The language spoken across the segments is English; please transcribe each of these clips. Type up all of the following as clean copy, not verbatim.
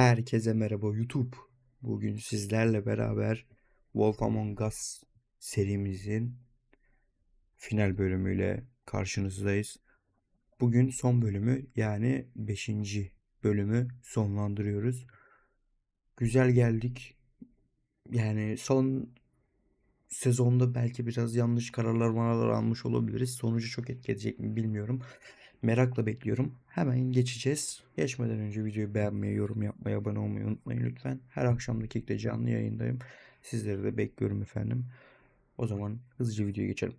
Herkese merhaba YouTube. Bugün sizlerle beraber Wolf Among Us serimizin final bölümüyle karşınızdayız. Bugün son bölümü yani 5. bölümü sonlandırıyoruz. Güzel geldik. Yani son sezonda belki biraz yanlış kararlar almış olabiliriz. Sonucu çok etkileyecek mi bilmiyorum. Merakla bekliyorum. Hemen geçeceğiz. Geçmeden önce videoyu beğenmeyi, yorum yapmayı, abone olmayı unutmayın lütfen. Her akşam dakikte canlı yayındayım. Sizleri de bekliyorum efendim. O zaman hızlıca videoya geçelim.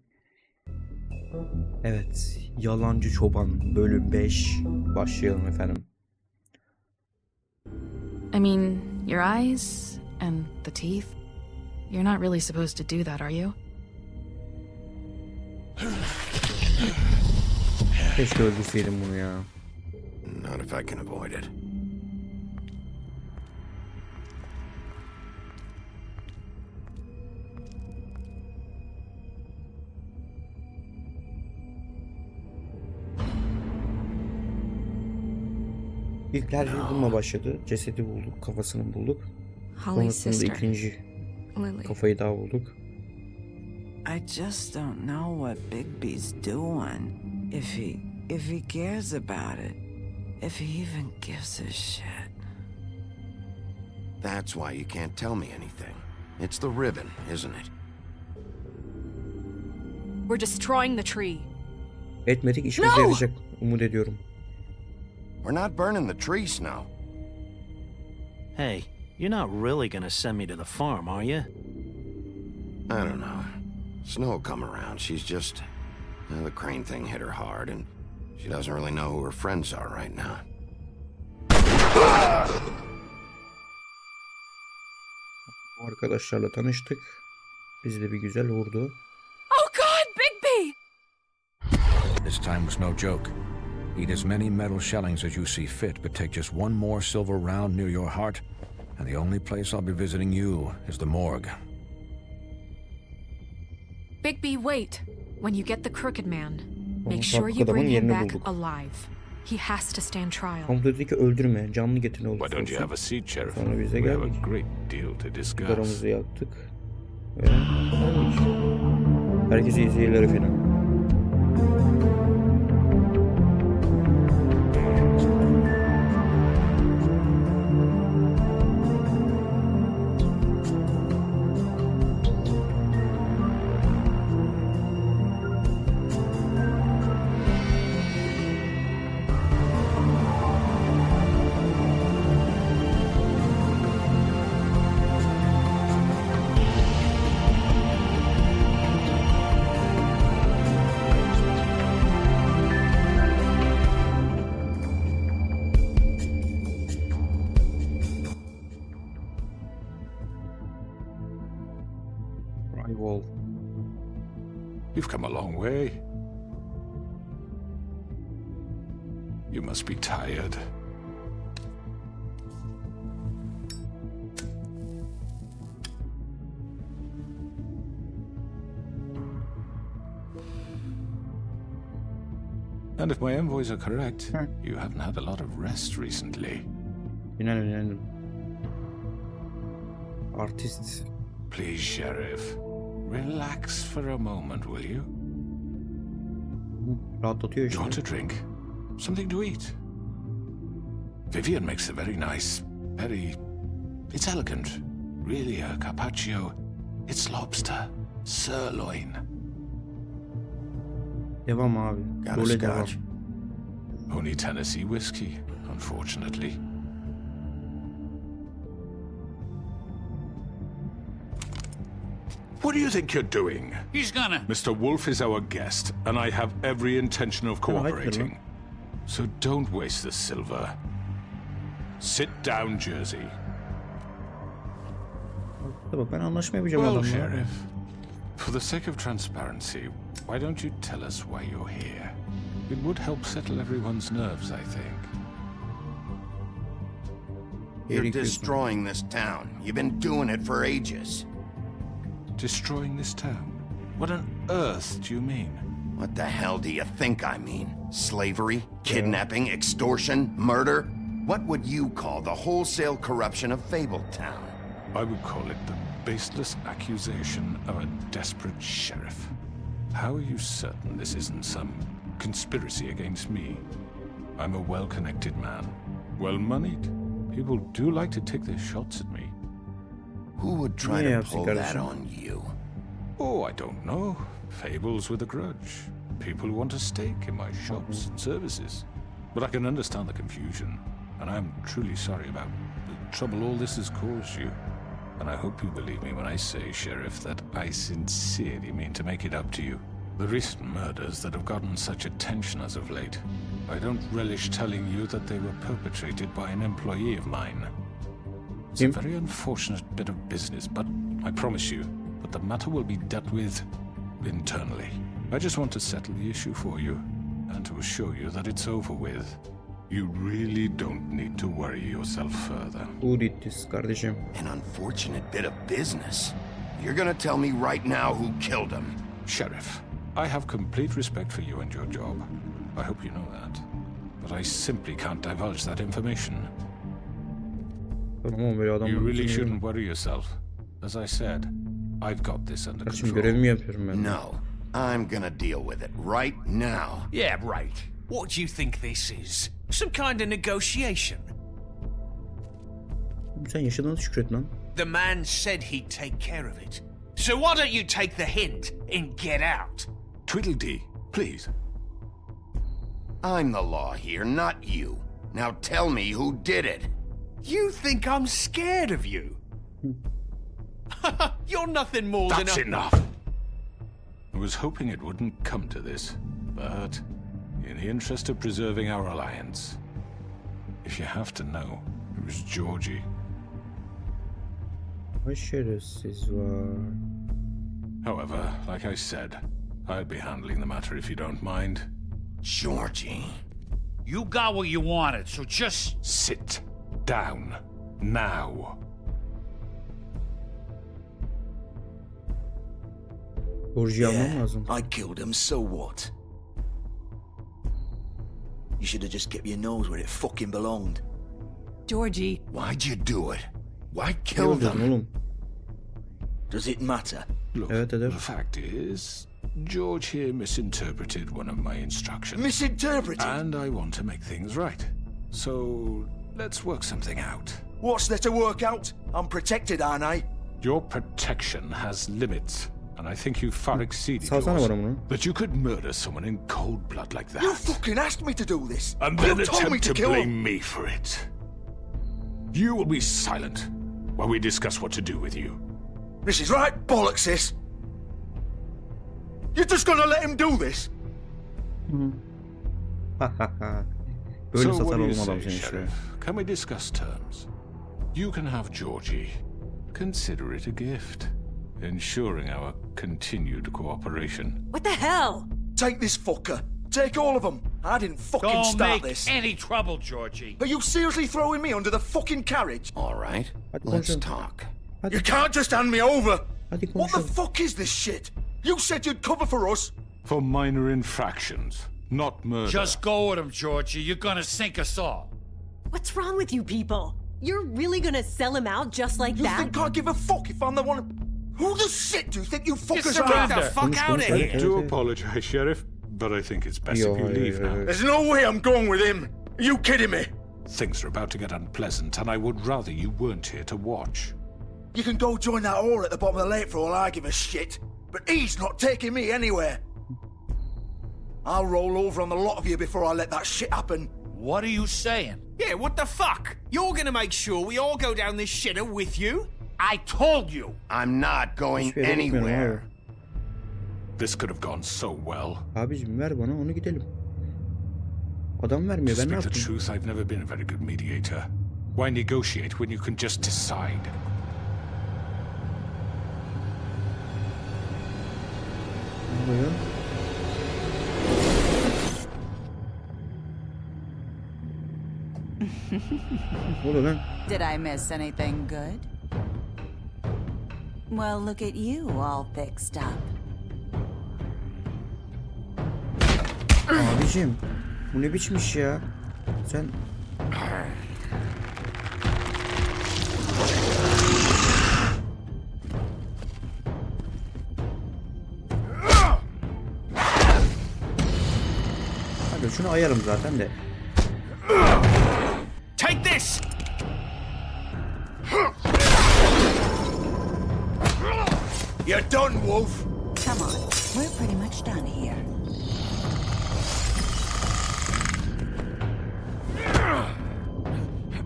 Evet, Yalancı Çoban bölüm 5. Başlayalım efendim. I mean, your eyes and the teeth. You're not really supposed to do that, are you? Keşke öldürseydim bunu ya. Not if I can avoid it. İlk her şey bununla başladı. Cesedi bulduk, kafasını bulduk. Holly's Sonrasında sister, ikinci Lily. kafayı daha bulduk. I just don't know what Bigby's doing. If he cares about it. If he even gives a shit. That's why you can't tell me anything. It's the ribbon, isn't it? We're destroying the tree. Etmedik, işimize yarayacak umut ediyorum. We're not burning the tree, Snow. Hey, you're not really gonna send me to the farm, are you? I don't know. Snow come around. She's just... the crane thing hit her hard, and she doesn't really know who her friends are right now. Arkadaşlarla tanıştık. Bizi de bir güzel vurdu. Oh God, Bigby! This time was no joke. Eat as many metal shellings as you see fit, but take just one more silver round near your heart, and the only place I'll be visiting you is the morgue. Bigby, wait. When you get the crooked man, make Onu sure you sapık adamın bring him yerini back bulduk. alive. He has to stand trial. Komplo ki öldürme, canlı getir ne olursa Why don't you olsun. have a seat, Sheriff? Sonra biz de We have a geldik. great deal to discuss. Sigaramızı yaktık. Ve geldik. Herkese iyi seyirler efendim. Rival. You've come a long way. You must be tired. And if my envoys are correct, you haven't had a lot of rest recently. Önemli. Artist. Please, Sheriff, relax for a moment, will you? Rahatlatıyor Do you want işte. a drink? Something to eat? Vivian makes a very nice, it's elegant. Really a carpaccio. It's lobster, sirloin. Devam abi. Got a Role devam. scotch? Only Tennessee whiskey, unfortunately. What do you think you're doing? He's gonna. Mr. Wolf is our guest, and I have every intention of cooperating. So don't waste the silver. Sit down, Jersey. Bak ben anlaşma yapacağım Well, adamla. Sheriff, for the sake of transparency, why don't you tell us why you're here? It would help settle everyone's nerves, I think. You're destroying this town. You've been doing it for ages. Destroying this town? What on earth do you mean? What the hell do you think I mean? Slavery? Kidnapping? Extortion? Murder? What would you call the wholesale corruption of Fabletown? I would call it the baseless accusation of a desperate sheriff. How are you certain this isn't some conspiracy against me? I'm a well-connected man, well-moneyed. People do like to take their shots at me. Who would try Yeah, to pull that kardeşim. on you? Oh, I don't know. Fables with a grudge. People who want a stake in my shops and services. But I can understand the confusion, and I'm truly sorry about the trouble all this has caused you. And I hope you believe me when I say, Sheriff, that I sincerely mean to make it up to you. The recent murders that have gotten such attention as of late, I don't relish telling you that they were perpetrated by an employee of mine. It's a very unfortunate bit of business, but I promise you that the matter will be dealt with internally. I just want to settle the issue for you and to assure you that it's over with. You really don't need to worry yourself further. Who did this kardeşim? An unfortunate bit of business. You're gonna tell me right now who killed him. Sheriff, I have complete respect for you and your job. I hope you know that. But I simply can't divulge that information. Tamam böyle adam. You really shouldn't worry yourself. As I said, I've got this under Kardeşim control. görevimi yapıyorum ben. No, I'm gonna deal with it right now. Yeah, right. What do you think this is? Some kind of negotiation? Sen yaşadığına şükret lan. The man said he'd take care of it. So why don't you take the hint and get out? Tweedledee, please. I'm the law here, not you. Now tell me who did it. You think I'm scared of you? You're nothing more That's than a... enough. I was hoping it wouldn't come to this, but in the interest of preserving our alliance, if you have to know, it was Georgie. Ay şerefsiz var. However, like I said, I'll be handling the matter if you don't mind. Georgie. You got what you wanted, so just... Sit down now. Borcu almam lazım. I killed him, so what? You should have just kept your nose where it fucking belonged. Georgie. Why'd you do it? Why Ne kill oldu them? oğlum? Does it matter? Look, Evet, eder. the fact is, George here misinterpreted one of my instructions. Misinterpreted? And I want to make things right. So, let's work something out. What's there to work out? I'm protected, aren't I? Your protection has limits, and I think you've far exceeded Salsana yours. bana bunu. That you could murder someone in cold blood like that. You fucking asked me to do this. And then you told me attempt to to kill blame him. me for it. You will be silent while we discuss what to do with you. This is right bollocks, sis. You're just gonna let him do this? Böyle So satar what do you oğlum adam say, seni işte. Sheriff? Can we discuss terms? You can have Georgie. Consider it a gift, ensuring our continued cooperation. What the hell? Take this fucker. Take all of them. I didn't fucking Don't start make this. any trouble, Georgie. Are you seriously throwing me under the fucking carriage? All right, Hadi let's konuşalım. talk. Hadi, You can't just hand me over. hadi What the konuşalım. fuck is this shit? You said you'd cover for us. For minor infractions, not murder. Just go with him, Georgie. You're gonna sink us all. What's wrong with you people? You're really gonna sell him out just like You that? think I give a fuck if I'm the one? Who the shit do you think you fuckers Get are? the fuck out of konuş, here. I do apologize, Sheriff, but I think it's best Yo, if you leave now. There's no way I'm going with him. Are you kidding me? Things are about to get unpleasant, and I would rather you weren't here to watch. You can go join that whore at the bottom of the lake for all I give a shit. But he's not taking me anywhere. I'll roll over on the lot of you before I let that shit happen. What are you saying? Yeah, what the fuck? You're gonna make sure we all go down this shitter with you? I told you. I'm not going Hiçbir yere gitmiyorum anywhere. abi. This could have gone so well. Abicim ver bana onu gidelim. Adam To vermiyor ben ne speak the yaptım? truth, I've never been a very good mediator. Why negotiate when you can just decide? Ne oluyor? Ne oluyor lan? Did I miss anything good? Well, look at you all fixed up. Abicim bu ne biçmiş ya? Sen şunu ayarım zaten de. Take this! You're done, Wolf. Come on, we're pretty much done here.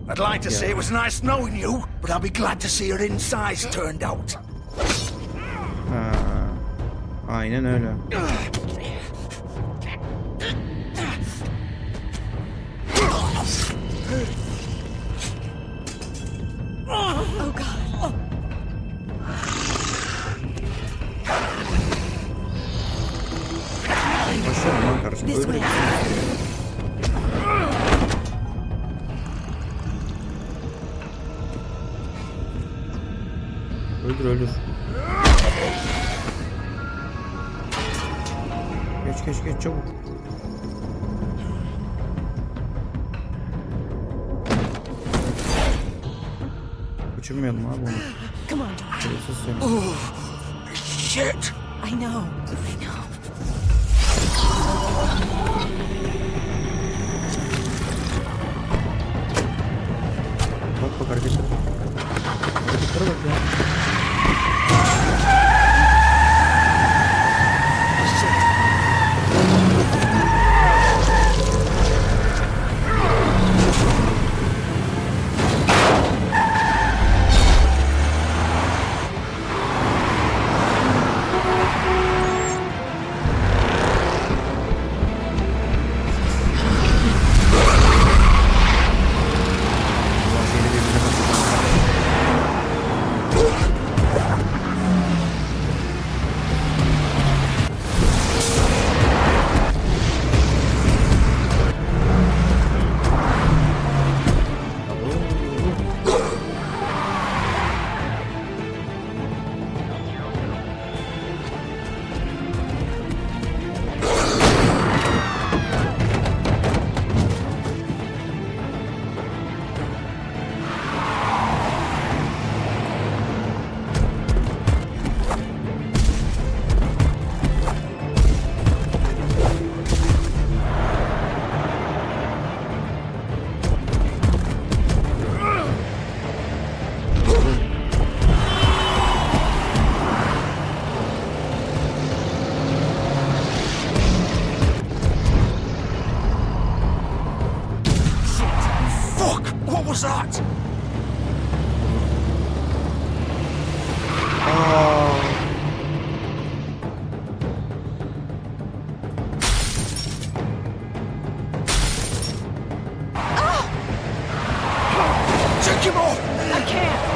I'd like to say it was nice knowing you, but I'll be glad to see your insides turned out. Ha, aynen öyle. Oh God. Başlarım lan kardeşim. This way. Öldür öldür. Geç çabuk. Kaçırmayalım abi onu. Come on, George. Oh, shit. I know. Bak hareketler. Hareketlere bak ya. was that? Take him off! I can't!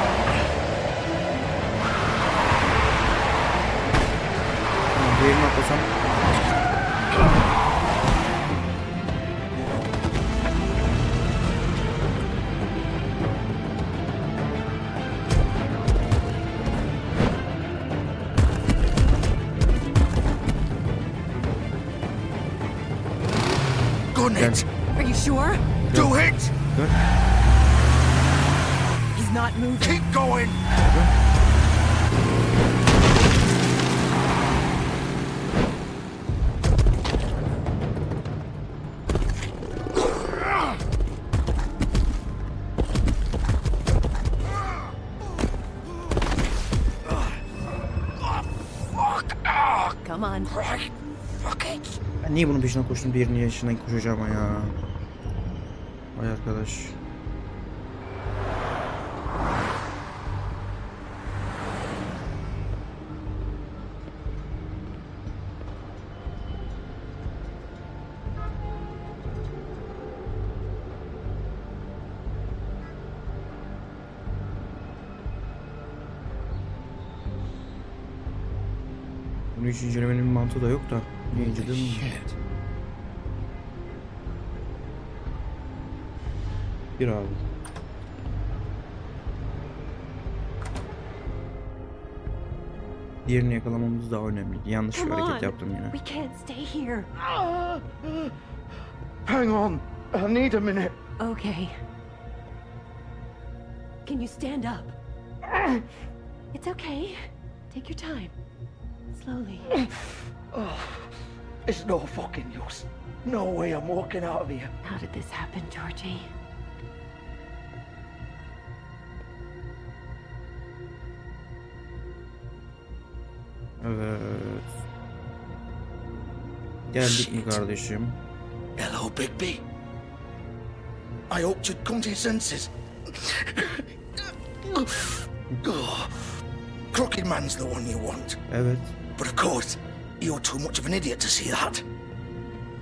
Diğerini atlasam. Gun it! Are you sure? Do it! Dön. He's not moving. Keep going! Come on. Right. Fuck it. Ben niye bunun peşine koştum, diğerinin yaşına koşacağım ya. Vay arkadaş. Bunu hiç incelemenin bir mantığı da yok da. Niye inceledim? Bir abi. Diğerini yakalamamız daha önemliydi. Yanlış bir Come hareket on. yaptım yine. We can't stay here. Hang on. I need a minute. Okay. Can you stand up? It's okay. Take your time. Slowly. It's no fucking use. No way I'm walking out of here. How did this happen, Georgie? Evet. Geldik mi kardeşim? Hello, Bigby. I hoped you'd come to your senses. Oh, Crooked Man's the one you want. Evet. But of course, you're too much of an idiot to see that.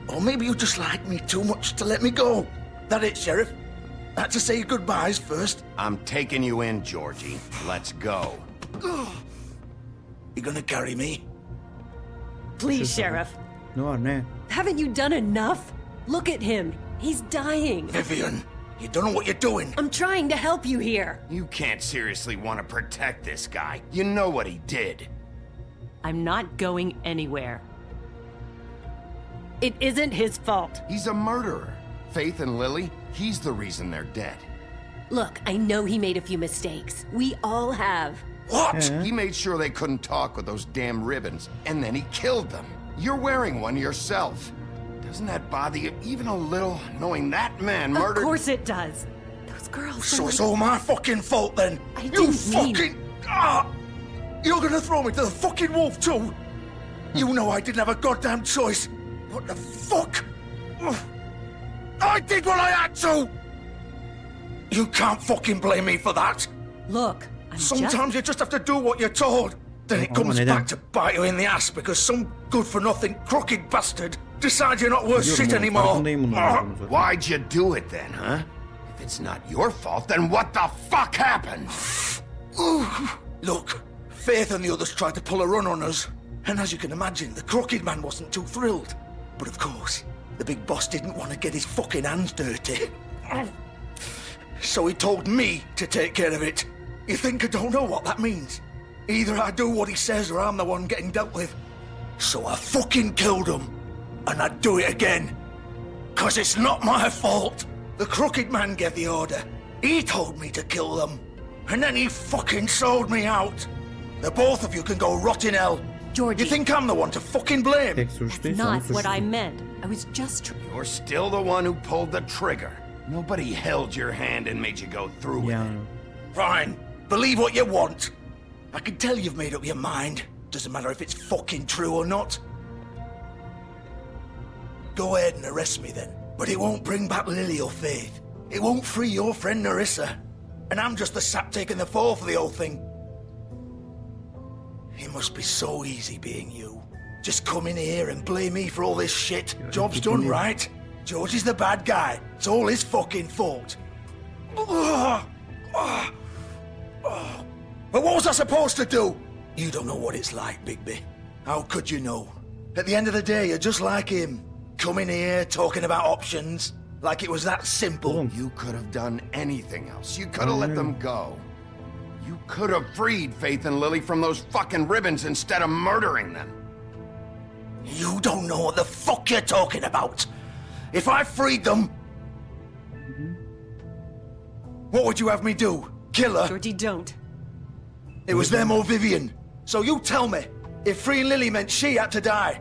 Or maybe you just like me too much to let me go. That it, Sheriff? Had to say goodbyes first. I'm taking you in, Georgie. Let's go. You gonna carry me? Please, Sheriff. Ne var ne? Haven't you done enough? Look at him. He's dying. Vivian, you don't know what you're doing. I'm trying to help you here. You can't seriously want to protect this guy. You know what he did. I'm not going anywhere. It isn't his fault. He's a murderer. Faith and Lily, he's the reason they're dead. Look, I know he made a few mistakes. We all have. What? He made sure they couldn't talk with those damn ribbons, and then he killed them. You're wearing one yourself. Doesn't that bother you even a little, knowing that man murdered... Of course it does. Those girls... So it's all my fucking fault then? I You didn't mean... fucking... You're gonna throw me to the fucking wolf too? You know I didn't have a goddamn choice. What the fuck? I did what I had to! You can't fucking blame me for that. Look, Sometimes you just have to do what you're told. Then it comes back to bite you in the ass because some good-for-nothing crooked bastard decides you're not worth shit anymore. Why'd you do it then, huh? If it's not your fault, then what the fuck happened? Look, Faith and the others tried to pull a run on us. And as you can imagine, the Crooked Man wasn't too thrilled. But of course, the big boss didn't want to get his fucking hands dirty. So he told me to take care of it. You think I don't know what that means? Either I do what he says or I'm the one getting dealt with. So I fucking killed him. And I'd do it again. 'Cause it's not my fault. The Crooked Man gave the order. He told me to kill them. And then he fucking sold me out. The both of you can go rot in hell. Georgie. You think I'm the one to fucking blame? Not what I meant. I was just... You're still the one who pulled the trigger. Nobody held your hand and made you go through with it. Fine. Believe what you want. I can tell you've made up your mind. Doesn't matter if it's fucking true or not. Go ahead and arrest me then. But it won't bring back Lily or Faith. It won't free your friend Narissa. And I'm just the sap taking the fall for the whole thing. It must be so easy being you. Just come in here and blame me for all this shit. Job's done, right? George is the bad guy. It's all his fucking fault. But what was I supposed to do? You don't know what it's like, Bigby. How could you know? At the end of the day, you're just like him. Coming here, talking about options. Like it was that simple. You could have done anything else. You could have let them go. You could have freed Faith and Lily from those fucking ribbons instead of murdering them. You don't know what the fuck you're talking about. If I freed them... What would you have me do? Kill her? Georgie, don't. It was them or Vivian. So you tell me, if freeing Lily meant she had to die.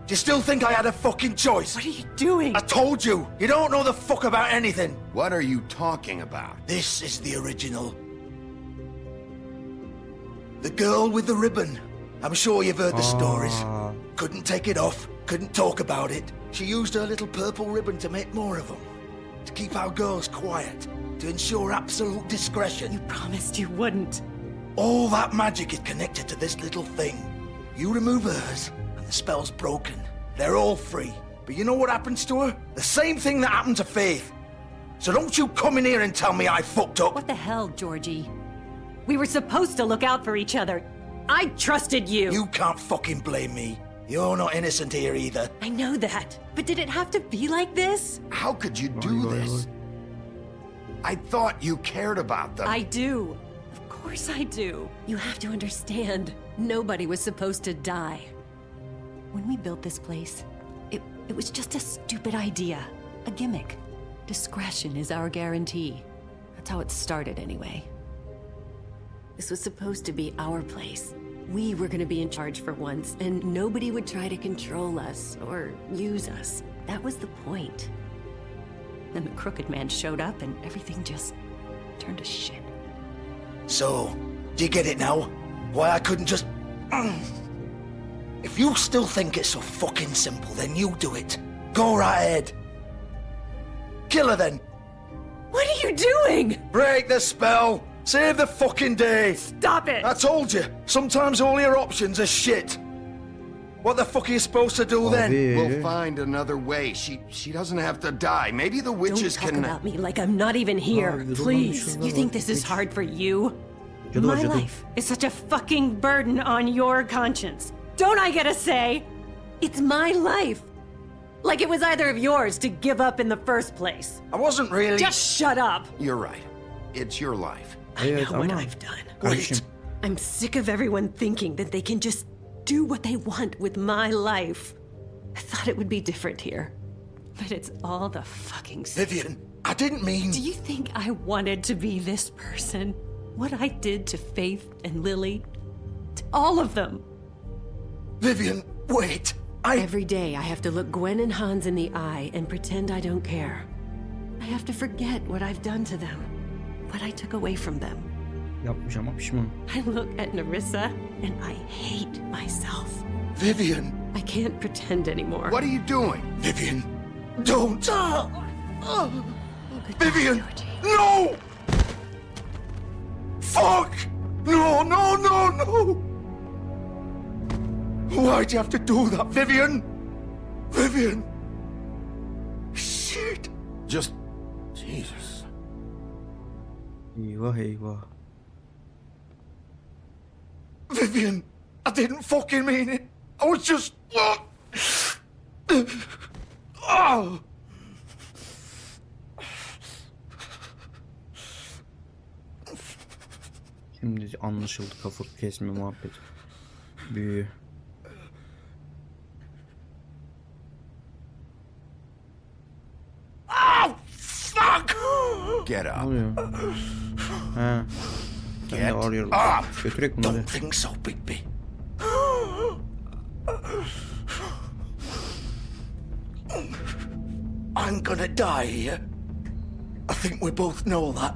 Do you still think I had a fucking choice? What are you doing? I told you, you don't know the fuck about anything. What are you talking about? This is the original. The girl with the ribbon. I'm sure you've heard the stories. Couldn't take it off, couldn't talk about it. She used her little purple ribbon to make more of them. To keep our girls quiet. To ensure absolute discretion. You promised you wouldn't. All that magic is connected to this little thing. You remove hers, and the spell's broken. They're all free. But you know what happens to her? The same thing that happened to Faith. So don't you come in here and tell me I fucked up. What the hell, Georgie? We were supposed to look out for each other. I trusted you. You can't fucking blame me. You're not innocent here either. I know that. But did it have to be like this? How could you do this? I thought you cared about them. I do. Of course I do. You have to understand. Nobody was supposed to die. When we built this place, it was just a stupid idea. A gimmick. Discretion is our guarantee. That's how it started anyway. This was supposed to be our place. We were gonna be in charge for once, and nobody would try to control us or use us. That was the point. Then the crooked man showed up and everything just turned to shit. So, do you get it now? Why I couldn't just... If you still think it's so fucking simple, then you do it. Go right ahead. Kill her then. What are you doing? Break the spell. Save the fucking day. Stop it. I told you, sometimes all your options are shit. What the fuck are you supposed to do then? We'll find another way. She doesn't have to die. Maybe the witches Don't talk can... about me like I'm not even here. Please. You think this is hard for you? My life is such a fucking burden on your conscience. Don't I get a say? It's my life. Like it was either of yours to give up in the first place. I wasn't really... Just shut up. You're right. It's your life. I know what I've done. Wait. I'm sick of everyone thinking that they can just do what they want with my life. I thought it would be different here. But it's all the fucking same. Vivian, I didn't mean... Do you think I wanted to be this person? What I did to Faith and Lily? To all of them. Vivian, wait. Every day I have to look Gwen and Hans in the eye and pretend I don't care. I have to forget what I've done to them. What I took away from them. Yapmış ama pişman. I look at Nerissa and I hate myself. Vivian. I can't pretend anymore. What are you doing? Vivian, don't. Vivian, Georgie. no! Fuck! No, no, no, no! Why'd you have to do that, Vivian? Vivian! Shit! Just... Jesus. Eyvah eyvah. Vivian, I didn't fucking mean it. I was just... Oh! Şimdi anlaşıldı kafa kesme muhabbet. Büyü. Oh, fuck! Get Ne up. oluyor? He. Ben de arıyorum. Götürek bunları. Don't think so, Bigby. I'm gonna die here. I think we both know that.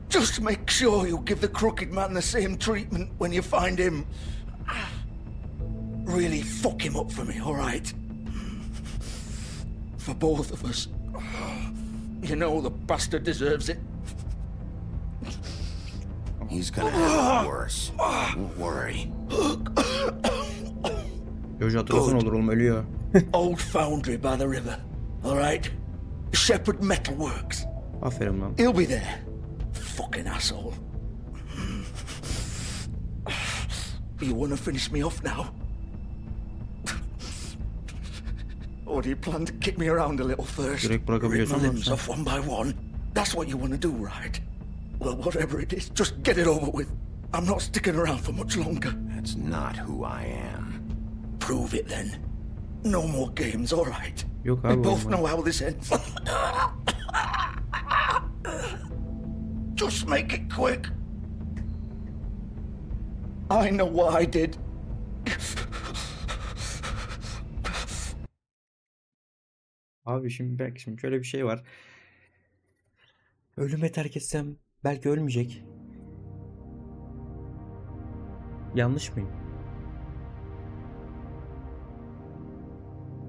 Just make sure you give the crooked man the same treatment when you find him. Really fuck him up for me, all right? For both of us. You know the bastard deserves it. He's gonna have it worse. Don't worry. Yoji hatırlasın olur oğlum ölüyor. Old foundry by the river, all right? Shepherd Metal Works. Aferin lan. He'll be there. Fucking asshole. You wanna finish me off now? Or do you plan to kick me around a little first? Direkt Rip bırakabiliyorsan my limbs bırak. off one by one? That's what you wanna do, right? Well, whatever it is, just get it over with. I'm not sticking around for much longer. That's not who I am. Prove it then. No more games, all right? Yok We abi. both olmaz. know how this ends. Just make it quick. I know what I did. Abi şimdi belki şimdi şöyle bir şey var. Ölüme terk etsem belki ölmeyecek. Yanlış mıyım?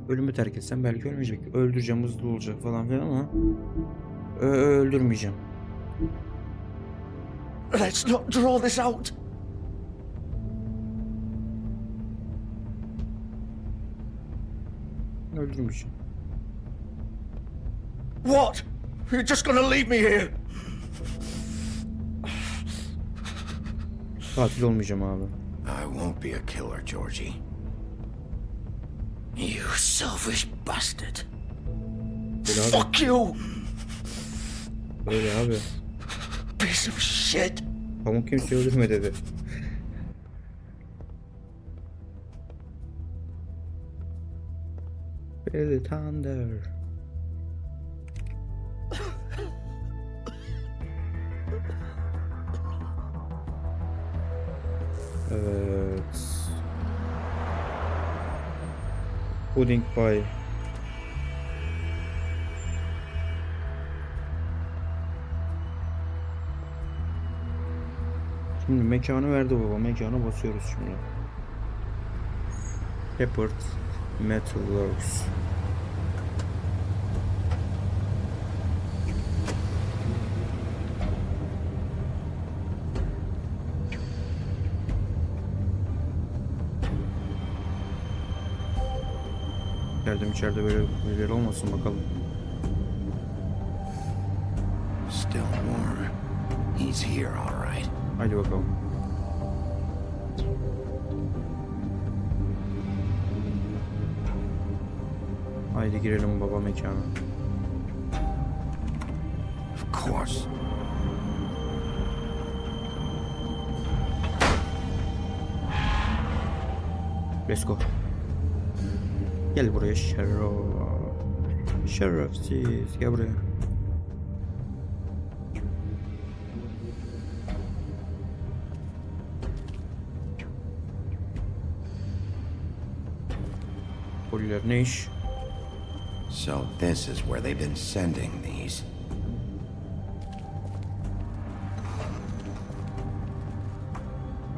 Ölümü terk etsem belki ölmeyecek. Öldüreceğim, hızlı olacak falan filan ama öldürmeyeceğim. Let's not draw this out. Öldürmeyeceğim. What? You're just gonna leave me here? Katil olmayacağım abi. I won't be a killer, Georgie. You selfish bastard. Böyle abi. Fuck you, Böyle abi. piece of shit. Pamuk kimseyi öldürme dedi. Billy Thunder. Evet. Pudding pie. Şimdi mekanı verdi baba. Mekana basıyoruz şimdi. Peppered Metalworks. Geldim, içeride böyle birileri olmasın bakalım. Still warm. He's here, all right. Haydi bakalım. Haydi girelim baba mekana. Of course. Let's go. Gel buraya şerefsiz. Gel buraya. Poliler ne iş? So this is where they've been sending these.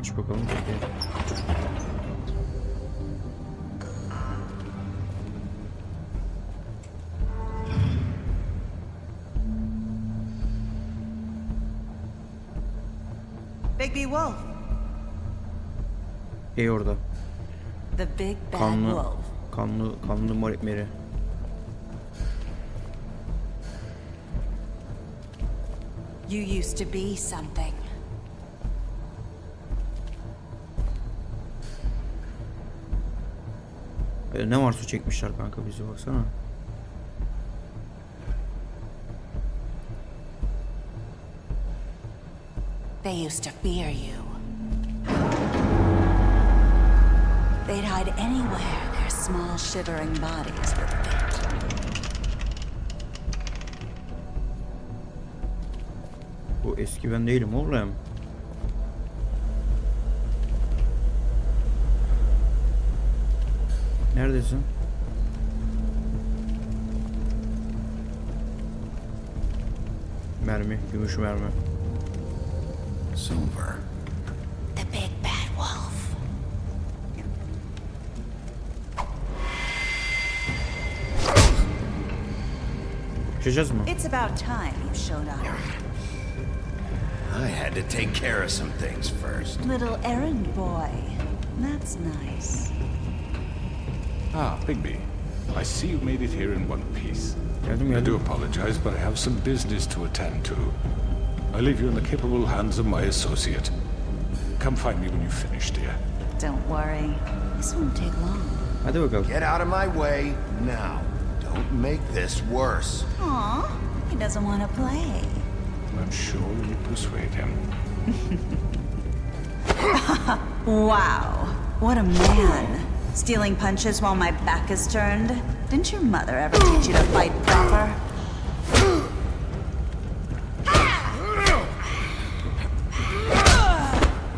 Aç bakalım. Bigby Wolf. Orada. The big bad Kanlı, wolf. kanlı Meri. You used to be something. Ne var, su çekmişler kanka, bizi baksana. They used to fear you. They'd hide anywhere their small shivering bodies would fit. Bu eski ben değilim oğlum. Neredesin? Mermi, gümüş mermi. Silver. The big bad wolf. Kaçacağız mı? It's about time you showed up. I had to take care of some things first. Little errand boy. That's nice. Ah, Bigby. I see you made it here in one piece. Geldim. I do apologize, but I have some business to attend to. I leave you in the capable hands of my associate. Come find me when you've finished, dear. Don't worry. This won't take long. Hadi bakalım. Get out of my way now. Don't make this worse. Aw, he doesn't want to play. I'm sure you persuade him. Wow, what a man. Stealing punches while my back is turned. Didn't your mother ever teach you to fight proper?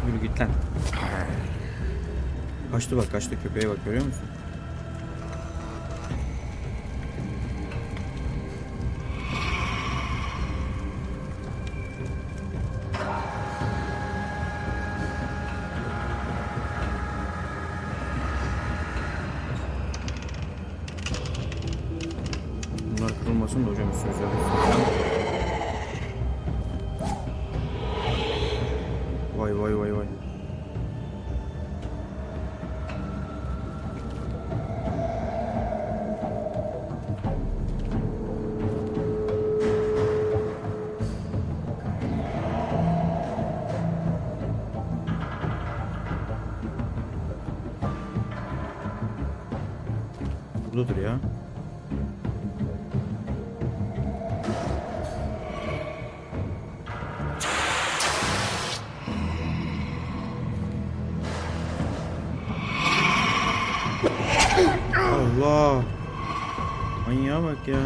Yürü git lan. Kaçtı bak, kaçtı, köpeğe bak, görüyor musun? Bunlar kırılmasın da hocam, üstümüze. Vay vay vay vay. Buradadır ya. Allah. Manyağa bak ya.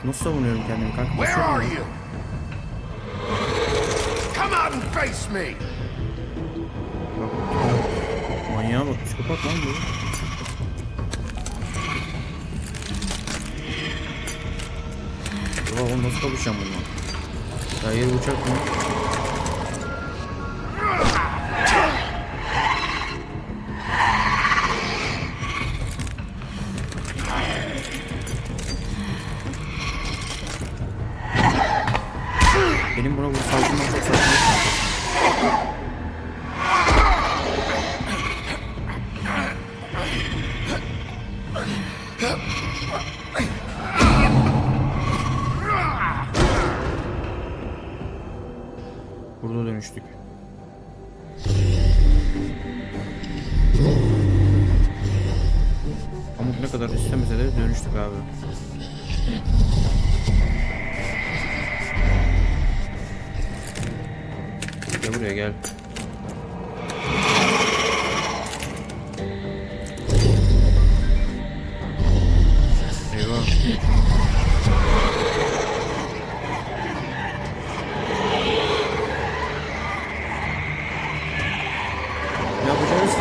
Nasıl savunuyorum kendimi kanka? Where are you? Come out and face me. Manyağa bak, psikopat lan bu. Oğlum nasıl kavuşacağım bununla? Daha yeri uçak mı? Benim buna bu saldırmam çok saçma. Burada dönüştük. Pamuk ne kadar istemese de dönüştük abi. Gel buraya gel. Eyvah. Ne yapacağız?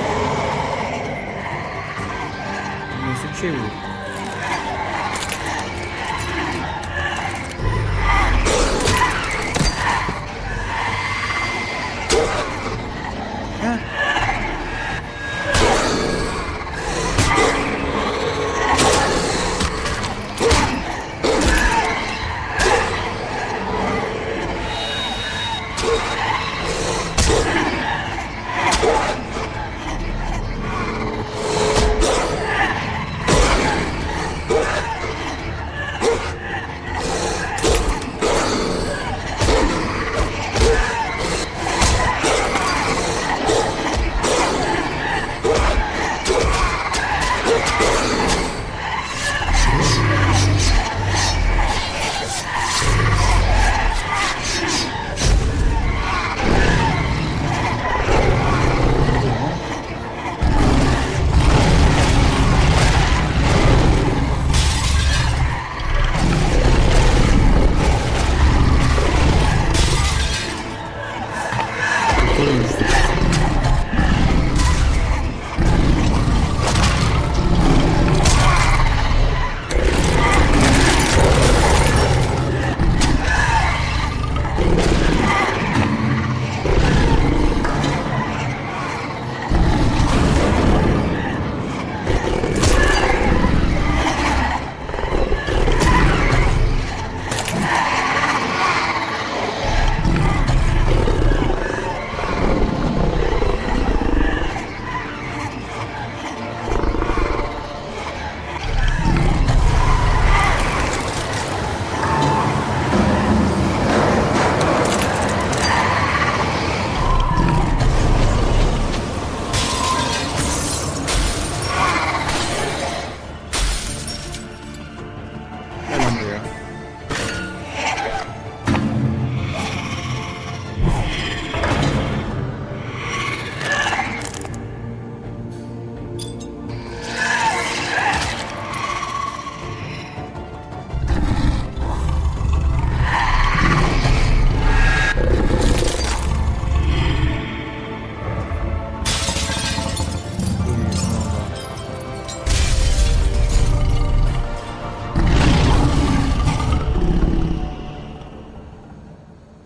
Nasıl bir şey bu?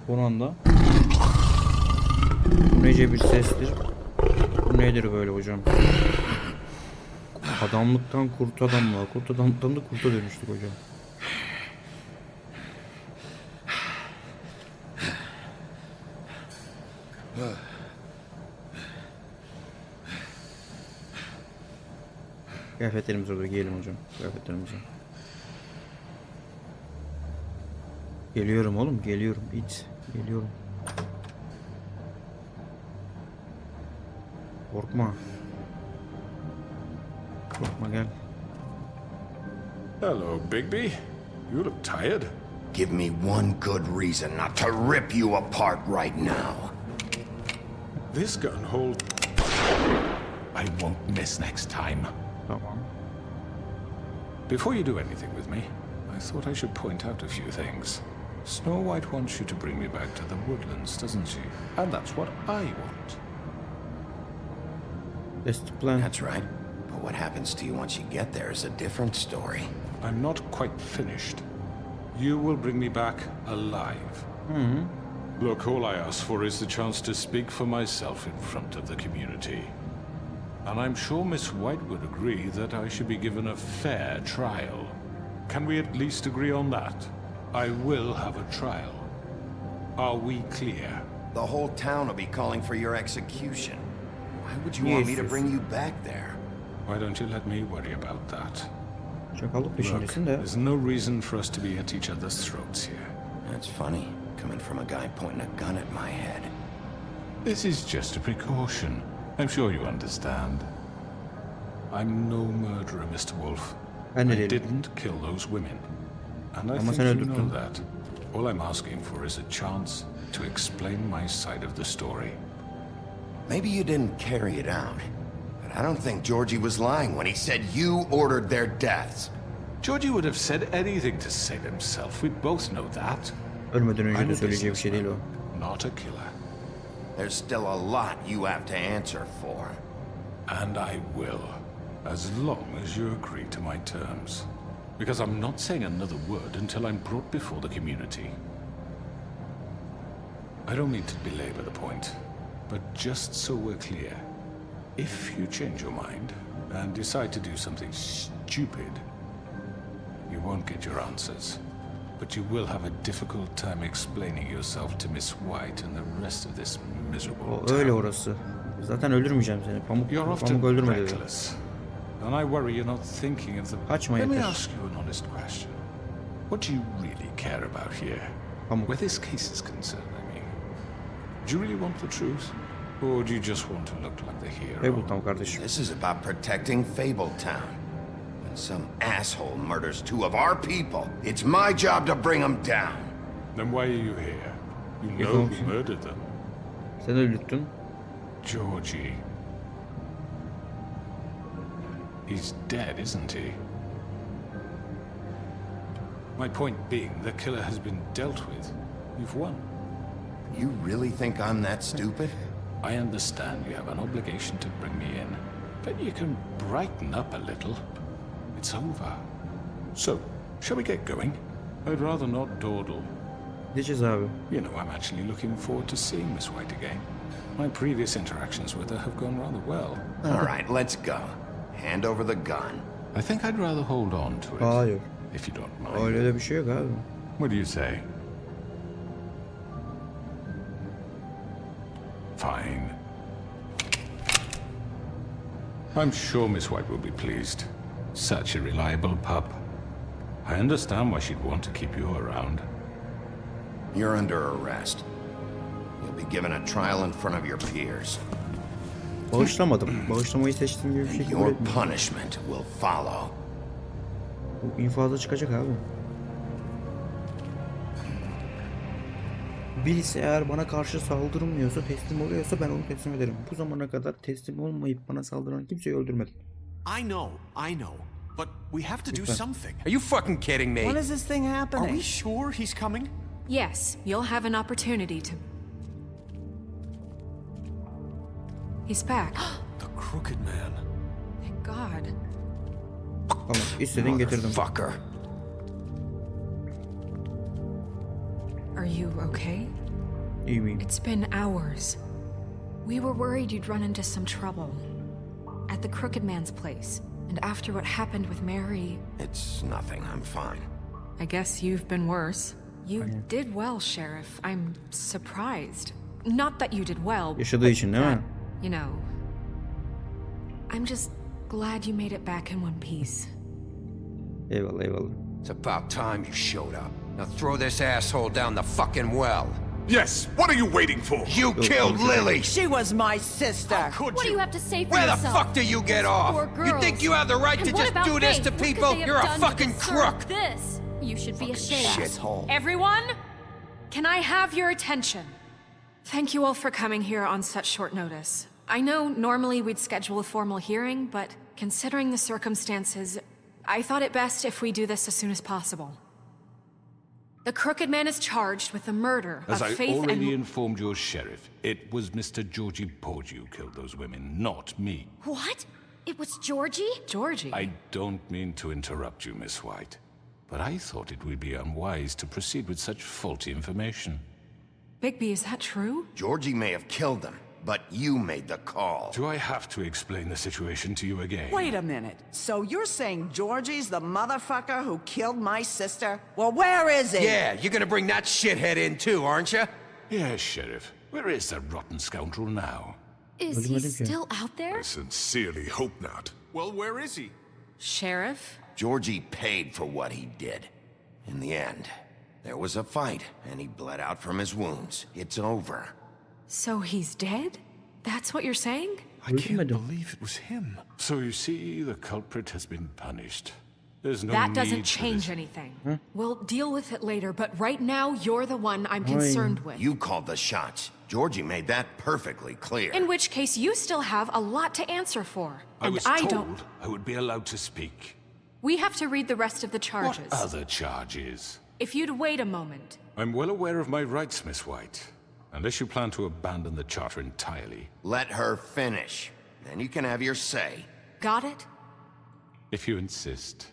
Son anda. Bu nece bir sestir? Bu nedir böyle hocam? Adamlıktan kurt adamlığa, kurt adamlıktan da kurta dönüştük hocam. Kıyafetlerimizi orada giyelim hocam. Kıyafetlerimizi. Geliyorum oğlum, geliyorum. İt. Geliyorum. Korkma. Korkma, gel. Hello, Bigby. You look tired. Give me one good reason not to rip you apart right now. This gun hold... I won't miss next time. Tamam. Before you do anything with me, I thought I should point out a few things. Snow White wants you to bring me back to the woodlands, doesn't she? And that's what I want. That's the plan. That's right. But what happens to you once you get there is a different story. I'm not quite finished. You will bring me back alive. Look, all I ask for is the chance to speak for myself in front of the community. And I'm sure Miss White would agree that I should be given a fair trial. Can we at least agree on that? I will have a trial. Are we clear? The whole town will be calling for your execution. Why would you want me to bring you back there? Why don't you let me worry about that? Çakallık Look, peşindesin de. there's no reason for us to be at each other's throats here. That's funny, coming from a guy pointing a gun at my head. This is just a precaution. I'm sure you understand. I'm no murderer, Mr. Wolf. I didn't kill those women. And I Ama think sen you know öldürdün. that. All I'm asking for is a chance to explain my side of the story. Maybe you didn't carry it out, but I don't think Georgie was lying when he said you ordered their deaths. Georgie would have said anything to save himself. We both know that. Ölmeden önce I'm de a söyleyeceği bir şey değil o. businessman, not a killer. There's still a lot you have to answer for. And I will, as long as you agree to my terms. Because I'm not saying another word until I'm brought before the community. I don't mean to belabor the point, but just so we're clear, if you change your mind and decide to do something stupid, you won't get your answers. But you will have a difficult time explaining yourself to Miss White and the rest of this miserable O öyle town. orası. Zaten öldürmeyeceğim seni. You're often Pamuk öldürme dedi. reckless. And I worry you're not thinking of the... Kaçma Let me yeter. ask you an honest question. What do you really care about here? Pamuk. Where this case is concerned, I mean. Do you really want the truth? Or do you just want to look like the hero? Eyvallah kardeşim. This is about protecting Fabletown. When some asshole murders two of our people, it's my job to bring them down. Then why are you here? You know Yapalım. who murdered them. Sen öldürdün. Georgie. He's dead, isn't he? My point being, the killer has been dealt with. You've won. You really think I'm that stupid? I understand you have an obligation to bring me in, but you can brighten up a little. It's over. So, shall we get going? I'd rather not dawdle. Gideceğiz abi. You know, I'm actually looking forward to seeing Miss White again. My previous interactions with her have gone rather well. All right, let's go. Hand over the gun. I think I'd rather hold on to it. Hayır. If you don't mind. Öyle de bir şey yok abi. What do you say? Fine. I'm sure Miss White will be pleased. Such a reliable pup. I understand why she'd want to keep you around. You're under arrest. You'll be given a trial in front of your peers. Bağışlamadım. Bağışlamayı seçtiğim gibi bir şey kabul Your etmiyorum. punishment will follow. Bu infaza çıkacak abi. Birisi eğer bana karşı saldırmıyorsa, teslim oluyorsa ben onu teslim ederim. Bu zamana kadar teslim olmayıp bana saldıran kimseyi öldürmedim. I know. But we have to do Lütfen. something. Are you fucking kidding me? When is this thing happening? Are we sure he's coming? Yes, you'll have an opportunity to. He's back. The crooked man. Thank God. Tamam, istediğin getirdim. Fucker. Are you okay? İyi miyim? It's been hours. We were worried you'd run into some trouble. At the crooked man's place. And after what happened with Mary... It's nothing, I'm fine. I guess you've been worse. You did well, Sheriff. I'm surprised. Not that you did well, Yaşadığı için değil mi? you know... I'm just glad you made it back in one piece. Eyvallah eyvallah. It's about time you showed up. Now throw this asshole down the fucking well. Yes, what are you waiting for? You killed Lily! She was my sister. What do you have to say for Where the yourself? fuck do you get Those off? poor You girls. think you have the right And to what just about do this Faith? to What could people? they have You're a done to fucking deserve crook. This. You should be ashamed. Shithole. Everyone, can I have your attention? Thank you all for coming here on such short notice. I know normally we'd schedule a formal hearing, but considering the circumstances, I thought it best if we do this as soon as possible. The Crooked Man is charged with the murder As of I Faith already and... informed your sheriff, it was Mr. Georgie Porgy who killed those women, not me. What? It was Georgie? Georgie? I don't mean to interrupt you, Miss White, but I thought it would be unwise to proceed with such faulty information. Bigby, is that true? Georgie may have killed them, but you made the call. Do I have to explain the situation to you again? Wait a minute. So you're saying Georgie's the motherfucker who killed my sister? Well, where is he? Yeah, you're gonna bring that shithead in too, aren't you? Yes, Sheriff. Where is that rotten scoundrel now? Is he still out there? I sincerely hope not. Well, where is he? Sheriff? Georgie paid for what he did. In the end, there was a fight, and he bled out from his wounds. It's over. So he's dead? That's what you're saying? I can't believe it was him. So you see, the culprit has been punished. There's no That doesn't need for change this. anything. We'll deal with it later, but right now, you're the one I'm concerned with. You called the shots. Georgie made that perfectly clear. In which case, you still have a lot to answer for. I And was I told don't... I would be allowed to speak. We have to read the rest of the charges. What other charges? If you'd wait a moment. I'm well aware of my rights, Miss White. Unless you plan to abandon the charter entirely. Let her finish. Then you can have your say. Got it? If you insist.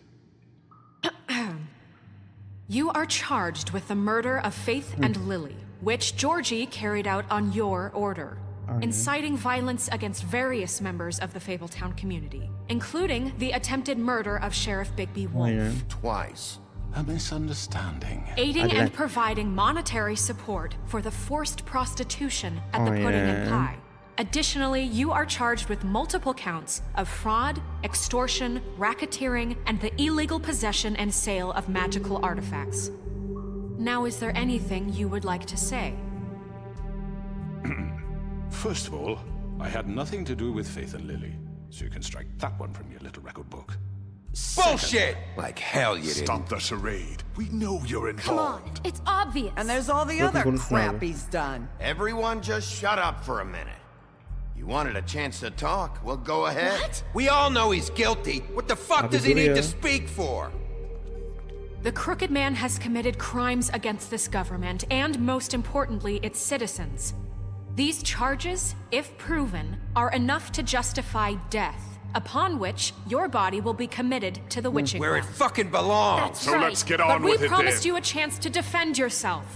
You are charged with the murder of Faith and Lily, which Georgie carried out on your order, inciting violence against various members of the Fabletown community, including the attempted murder of Sheriff Bigby Wolf. Twice. A misunderstanding. Aiding and providing monetary support for the forced prostitution at the Pudding and Pie. Additionally, you are charged with multiple counts of fraud, extortion, racketeering, and the illegal possession and sale of magical artifacts. Now, is there anything you would like to say? First of all, I had nothing to do with Faith and Lily, so you can strike that one from your little record book. Bullshit! Like hell you didn't. Stop the charade. We know you're Come on, involved. it's obvious. And there's all the other crap he's done. Everyone just shut up for a minute. You wanted a chance to talk? Well, go ahead. What? We all know he's guilty. What the fuck does he need to speak for? The Crooked Man has committed crimes against this government and, most importantly, its citizens. These charges, if proven, are enough to justify death, upon which your body will be committed to the witching Where it well. fucking belongs. That's So right. let's get on but with we it promised then. you a chance to defend yourself,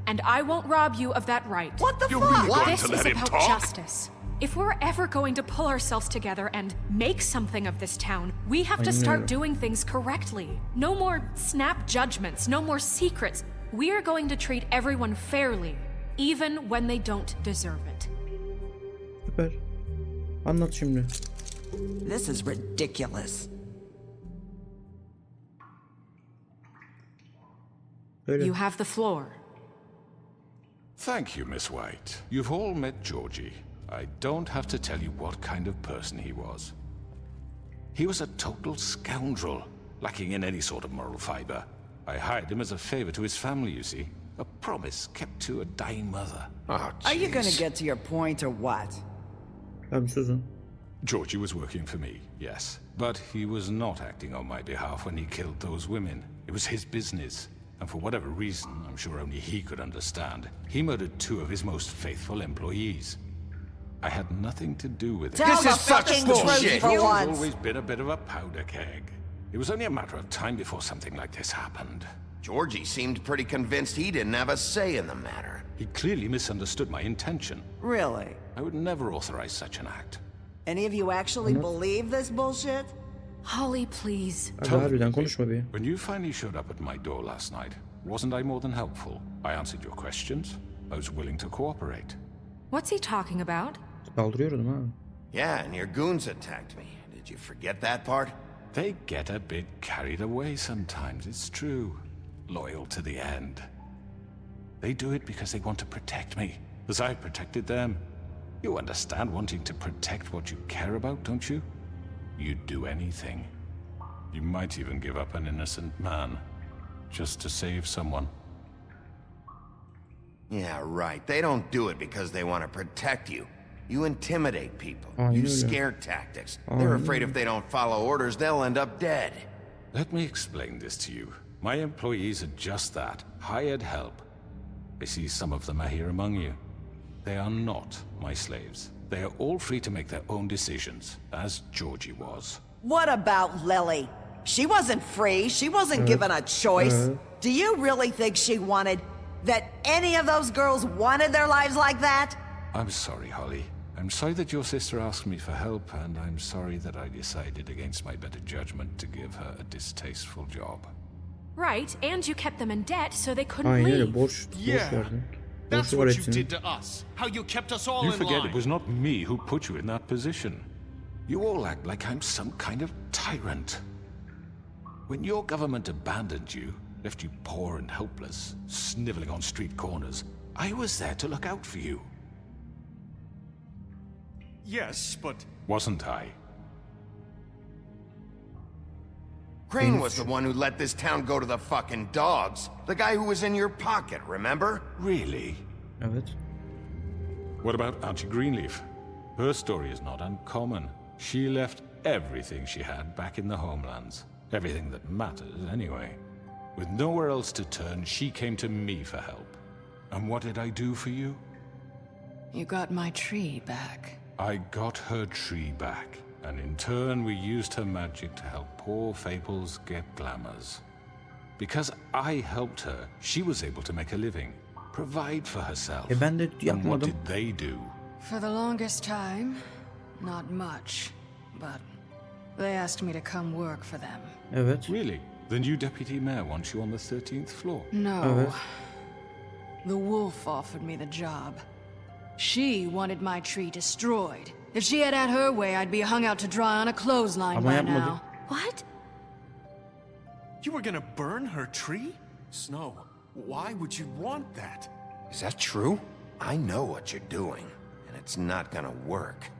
and I won't rob you of that right. What the You're fuck? really going This to let is him about talk? justice. If we're ever going to pull ourselves together and make something of this town, we have to start doing things correctly. No more snap judgments, no more secrets. We are going to treat everyone fairly, even when they don't deserve it. Süper. Anlat şimdi. This is ridiculous. Öyle. You have the floor. Thank you, Miss White. You've all met Georgie. I don't have to tell you what kind of person he was. He was a total scoundrel, lacking in any sort of moral fiber. I hired him as a favor to his family, you see. A promise kept to a dying mother. Oh, Are you gonna jeez. get to your point or what? Tamam susun. Georgie was working for me, yes. But he was not acting on my behalf when he killed those women. It was his business. And for whatever reason, I'm sure only he could understand, he murdered 2 of his most faithful employees. I had nothing to do with it. Tell This the is such fucking bullshit. truth for He's once. always been a bit of a powder keg. It was only a matter of time before something like this happened. Georgie seemed pretty convinced he didn't have a say in the matter. He clearly misunderstood my intention. Really? I would never authorize such an act. Any of you actually believe this bullshit? Holly, please. Hadi harbiden konuşma bir. When you finally showed up at my door last night, wasn't I more than helpful? I answered your questions. I was willing to cooperate. What's he talking about? Kaldırıyordum ha. Yeah, and your goons attacked me. Did you forget that part? They get a bit carried away sometimes, it's true. Loyal to the end. They do it because they want to protect me, as I protected them. You understand wanting to protect what you care about, don't you? You'd do anything. You might even give up an innocent man, just to save someone. Yeah, right. They don't do it because they want to protect you. You intimidate people. Aynen Use öyle. scare tactics. They're afraid if they don't follow orders, they'll end up dead. Let me explain this to you. My employees are just that, hired help. I see some of them are here among you. They are not my slaves. They are all free to make their own decisions, as Georgie was. What about Lily? She wasn't free. She wasn't given a choice. Do you really think she wanted... that any of those girls wanted their lives like that? I'm sorry, Holly. I'm sorry that your sister asked me for help, and I'm sorry that I decided against my better judgment to give her a distasteful job. Right, and you kept them in debt so they couldn't Aynen öyle leave. borç verdin. That's Borcu var what you hepsinin. did to us. How you kept us all You in forget line. it was not me who put you in that position. You all act like I'm some kind of tyrant. When your government abandoned you, left you poor and helpless, sniveling on street corners, I was there to look out for you. Yes, but... Wasn't I? Crane was the one who let this town go to the fucking dogs. The guy who was in your pocket, remember? Really? Evet. What about Archie Greenleaf? Her story is not uncommon. She left everything she had back in the homelands. Everything that matters, anyway. With nowhere else to turn, she came to me for help. And what did I do for you? You got my tree back. I got her tree back. And in turn, we used her magic to help poor Fables get glamours. Because I helped her, she was able to make a living, provide for herself. Ben de And what yapmadım. did they do? For the longest time, not much. But they asked me to come work for them. Evet. Really? The new deputy mayor wants you on the 13th floor? No. Evet. The wolf offered me the job. She wanted my tree destroyed. If she had her way, I'd be hung out to dry on a clothesline Ama by yapmadı. now. What? You were gonna burn her tree? Snow, why would you want that? Is that true? I know what you're doing, and it's not gonna work.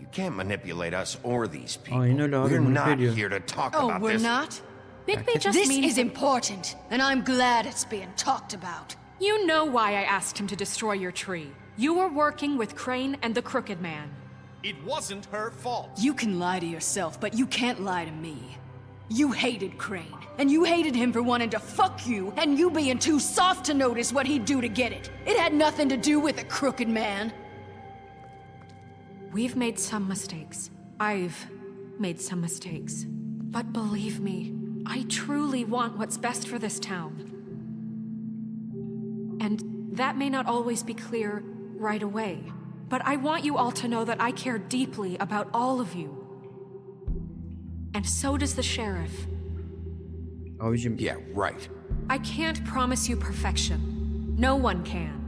You can't manipulate us or these people. Aynen öyle abi, We're not manipüle ediyor. here to talk Oh, about we're this. not? Bigby just This means is important, and I'm glad it's being talked about. You know why I asked him to destroy your tree. You were working with Crane and the Crooked Man. It wasn't her fault. You can lie to yourself, but you can't lie to me. You hated Crane, and you hated him for wanting to fuck you, and you being too soft to notice what he'd do to get it. It had nothing to do with the Crooked Man. We've made some mistakes. I've made some mistakes. But believe me, I truly want what's best for this town. And that may not always be clear right away. But I want you all to know that I care deeply about all of you. And so does the sheriff. Abicim. Yeah, right. I can't promise you perfection. No one can.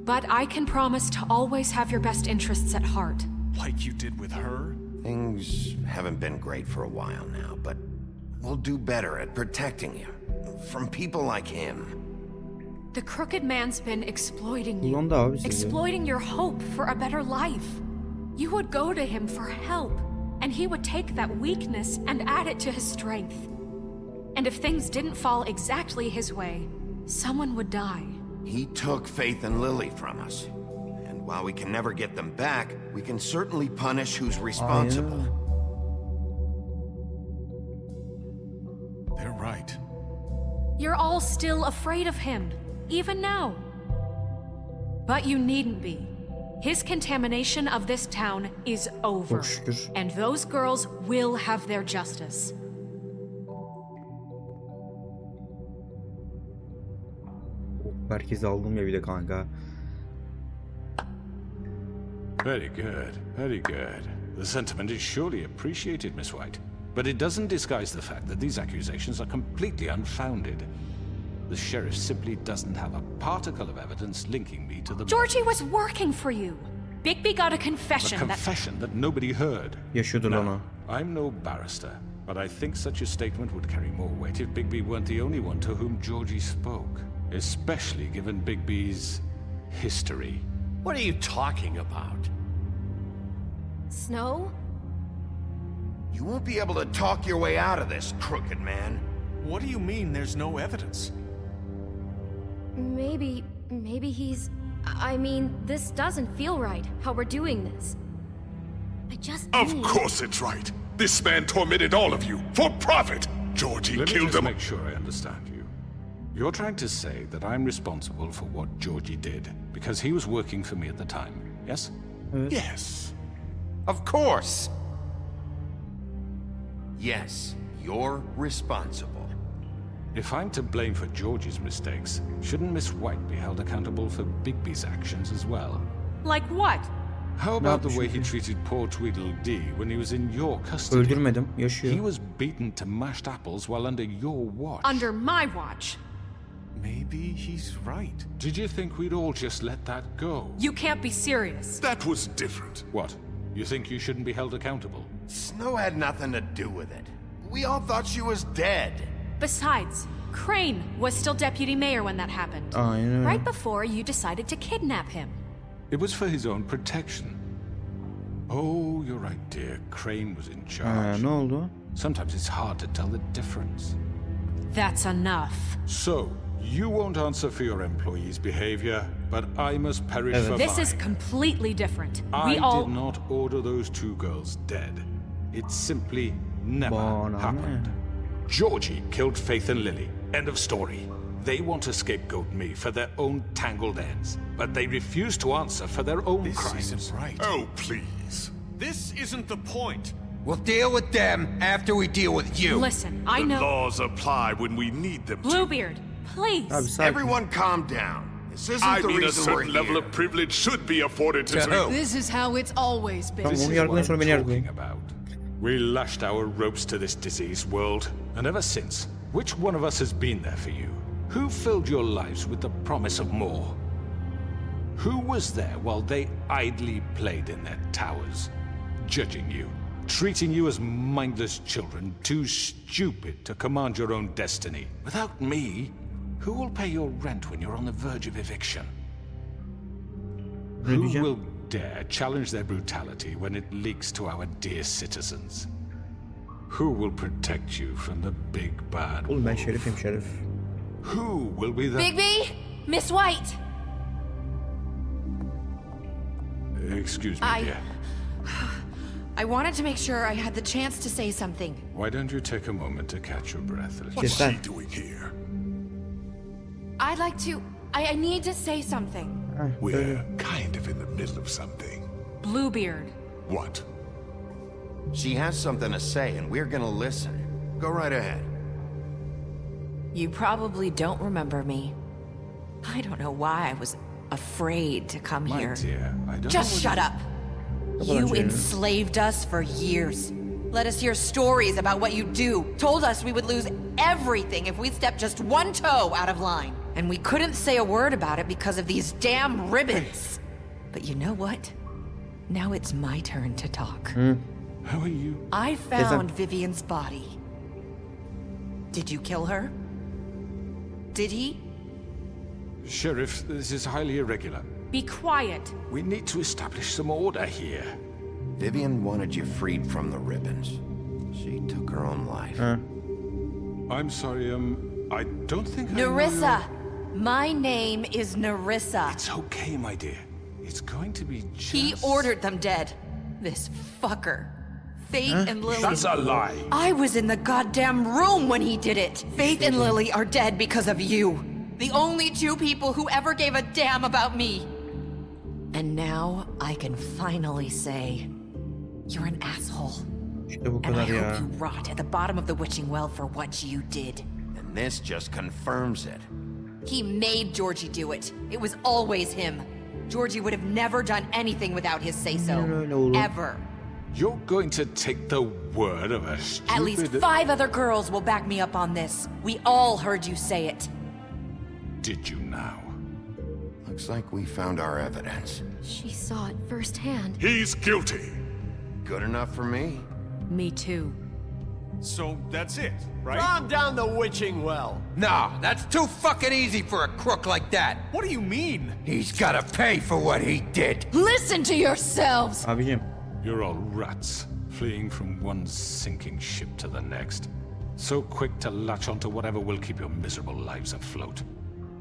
But I can promise to always have your best interests at heart. Like you did with her? Things haven't been great for a while now, but we'll do better at protecting you from people like him. The Crooked Man's been exploiting you. Kullandı abi sizi. Exploiting your hope for a better life. You would go to him for help, and he would take that weakness and add it to his strength. And if things didn't fall exactly his way, someone would die. He took Faith and Lily from us. And while we can never get them back, we can certainly punish who's responsible. They're right. You're all still afraid of him, even now. But you needn't be. His contamination of this town is over. Çok şükür. And those girls will have their justice. Herkese aldım ya bir de kanka. Very good, very good. The sentiment is surely appreciated, Miss White. But it doesn't disguise the fact that these accusations are completely unfounded. The sheriff simply doesn't have a particle of evidence linking me to the... Georgie was working for you. Bigby got a confession A confession that nobody heard. Yaşıyordu lan o. I'm no barrister, but I think such a statement would carry more weight if Bigby weren't the only one to whom Georgie spoke. Especially given Bigby's history. What are you talking about? Snow? You won't be able to talk your way out of this, Crooked Man. What do you mean there's no evidence? Maybe he's... I mean, this doesn't feel right, how we're doing this. Of course it's right. This man tormented all of you, for profit. Georgie Let me killed just him. make sure I understand you. You're trying to say that I'm responsible for what Georgie did because he was working for me at the time, yes? Yes. Of course. Yes, you're responsible. If I'm to blame for Georgie's mistakes, shouldn't Miss White be held accountable for Bigby's actions as well? Like what? How about the way he treated poor Tweedledee when he was in your custody? Öldürmedim, yaşıyor. He was beaten to mashed apples while under your watch. Under my watch. Maybe he's right. Did you think we'd all just let that go? You can't be serious. That was different. What? You think you shouldn't be held accountable? Snow had nothing to do with it. We all thought she was dead. Besides, Crane was still deputy mayor when that happened. Aynen öyle. Right before you decided to kidnap him. It was for his own protection. Oh, you're right, dear. Crane was in charge. Ne oldu? Sometimes it's hard to tell the difference. That's enough. So, you won't answer for your employees' behavior, but I must perish for This mine. is completely different. I We all... did not order those two girls dead. It simply never happened. Georgie killed Faith and Lily. End of story. They want to scapegoat me for their own tangled ends, but they refuse to answer for their own crimes. This isn't right. Oh, please. This isn't the point. We'll deal with them after we deal with you. Listen, I The know... laws apply when we need them to. Bluebeard, please. Everyone calm down. This isn't I the mean, a reason we're certain level here. of privilege should be afforded to... This is how it's always been. This onu is yargılayın, what sonra I'm beni talking yargılayın. about. We lashed our ropes to this diseased world, and ever since, which one of us has been there for you? Who filled your lives with the promise of more? Who was there while they idly played in their towers, judging you, treating you as mindless children, too stupid to command your own destiny? Without me, who will pay your rent when you're on the verge of eviction? Who will dare challenge their brutality when it leaks to our dear citizens? Who will protect you from the big bad Oğlum ben şerifim şerif. Who will be the... Bigby! Miss White! Excuse me, dear. I wanted to make sure I had the chance to say something. Why don't you take a moment to catch your breath? What's she doing here? I'd like to... I need to say something. We're kind of in the middle of something. Bluebeard. What? She has something to say, and we're gonna listen. Go right ahead. You probably don't remember me. I don't know why I was afraid to come My here. dear, I don't Just know shut up. You enslaved us for years. Let us hear stories about what you do. Told us we would lose everything if we stepped just one toe out of line. And we couldn't say a word about it because of these damn ribbons. But you know what? Now it's my turn to talk. How are you? I found Vivian's body. Did you kill her? Did he? Sheriff, this is highly irregular. Be quiet. We need to establish some order here. Vivian wanted you freed from the ribbons. She took her own life. I'm sorry, I don't think I know Nerissa! your- My name is Nerissa. It's okay, my dear. It's going to be just... He ordered them dead. This fucker. Faith and Lily... That's a lie. I was in the goddamn room when he did it. Faith and Lily are dead because of you. The only two people who ever gave a damn about me. And now I can finally say, you're an asshole. And I hope you rot at the bottom of the witching well for what you did. And this just confirms it. He made Georgie do it. It was always him. Georgie would have never done anything without his say-so. Ever. You're going to take the word of a stupid... At least 5 other girls will back me up on this. We all heard you say it. Did you now? Looks like we found our evidence. She saw it firsthand. He's guilty. Good enough for me. Me too. So that's it, right? Calm down the witching well. Nah, that's too fucking easy for a crook like that. What do you mean? He's gotta pay for what he did. Listen to yourselves! Abicim. You're all rats, fleeing from one sinking ship to the next. So quick to latch onto whatever will keep your miserable lives afloat.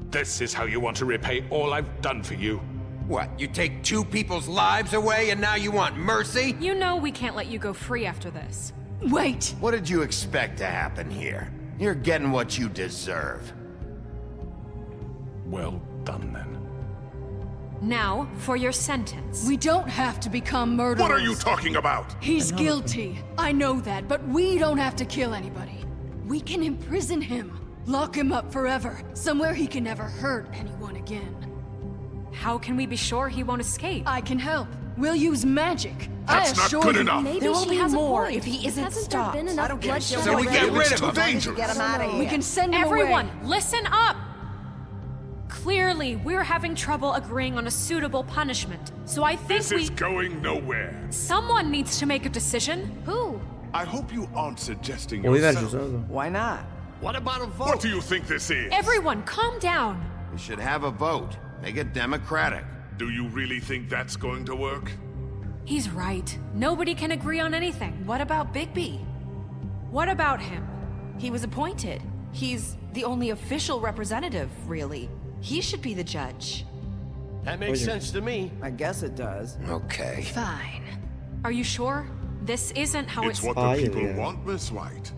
This is how you want to repay all I've done for you. What, you take 2 people's lives away and now you want mercy? You know we can't let you go free after this. Wait! What did you expect to happen here? You're getting what you deserve. Well done, then. Now, for your sentence. We don't have to become murderers. What are you talking about? He's guilty. I know that, but we don't have to kill anybody. We can imprison him. Lock him up forever. Somewhere he can never hurt anyone again. How can we be sure he won't escape? I can help. We'll use magic. That's not good enough. There will be more if he Hasn't isn't there stopped. been enough I don't care. bloodshed So we get rid already? of him. It's too dangerous. Get him out of here. We can send him Everyone, away. listen up! Clearly, we're having trouble agreeing on a suitable punishment, so I think This is going nowhere. Someone needs to make a decision. Who? I hope you aren't suggesting Oy yourself. vereceğiz abi. Why not? What about a vote? What do you think this is? Everyone, calm down. We should have a vote. Make it democratic. Do you really think that's going to work? He's right. Nobody can agree on anything. What about Bigby? What about him? He was appointed. He's the only official representative, really. He should be the judge. That makes sense to me. I guess it does. Okay. Fine. Are you sure? This isn't how It's what the Hayır people ya. want, Miss White.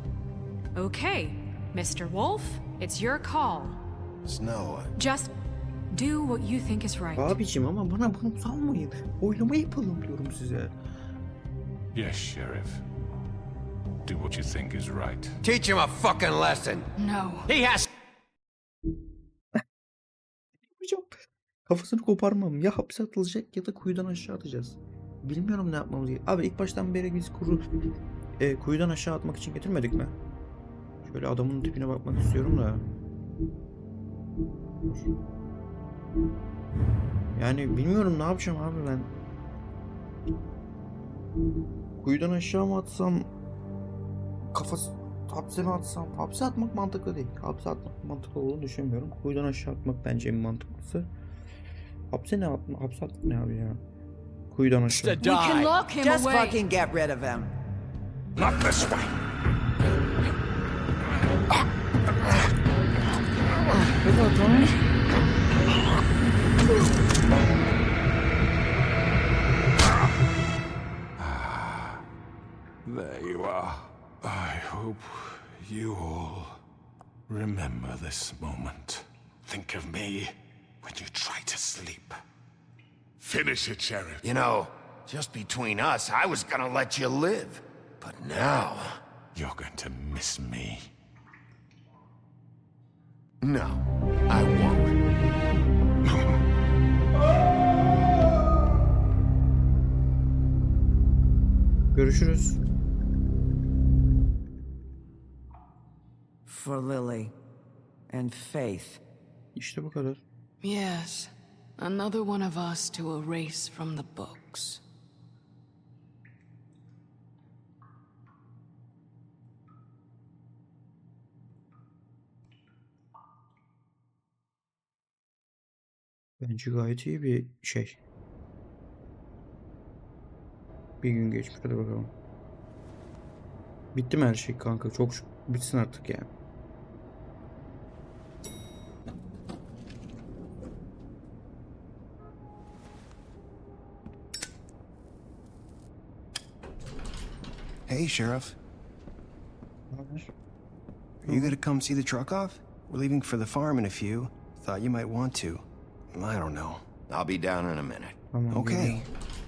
Okay, Mr. Wolf, it's your call. Snow. Just do what you think is right. Abicim ama bana bunu salmayın. Oylama yapalım diyorum size. Yes, Sheriff. Do what you think is right. Teach him a fucking lesson. No. He has. Hocam kafasını koparmam. Ya hapse atılacak ya da kuyudan aşağı atacağız. Bilmiyorum ne yapmamız gerekiyor. Abi ilk baştan beri biz kuyudan aşağı atmak için getirmedik mi? Şöyle adamın tipine bakmak istiyorum da. Yani bilmiyorum ne yapacağım abi ben. Kuyudan aşağı mı atsam? Kafası hapse mi atsam? Hapse atmak mantıklı değil. Hapse atmak mantıklı olduğunu düşünmüyorum. Kuyudan aşağı atmak bence en mantıklısı. Hapse ne atma? Hapse atmak ne abi ya? Kuyudan aşağı. We can lock him Just away. fucking get rid of him. Not this way. There you are. I hope you all remember this moment. Think of me when you try to sleep. Finish it, Sheriff. You know, just between us, I was gonna let you live. But now... You're going to miss me. No, I won't. Görüşürüz. For Lily and Faith. İşte bu kadar. Yes. Another one of us to erase from the books. Bence gayet iyi bir şey. Bir gün geçmiş, hadi bakalım. Bitti mi her şey kanka? Çok bitsin artık yani. Hey, Sheriff. Are you gonna come see the truck off? We're leaving for the farm in a few. Thought you might want to. I don't know. I'll be down in a minute. Okay,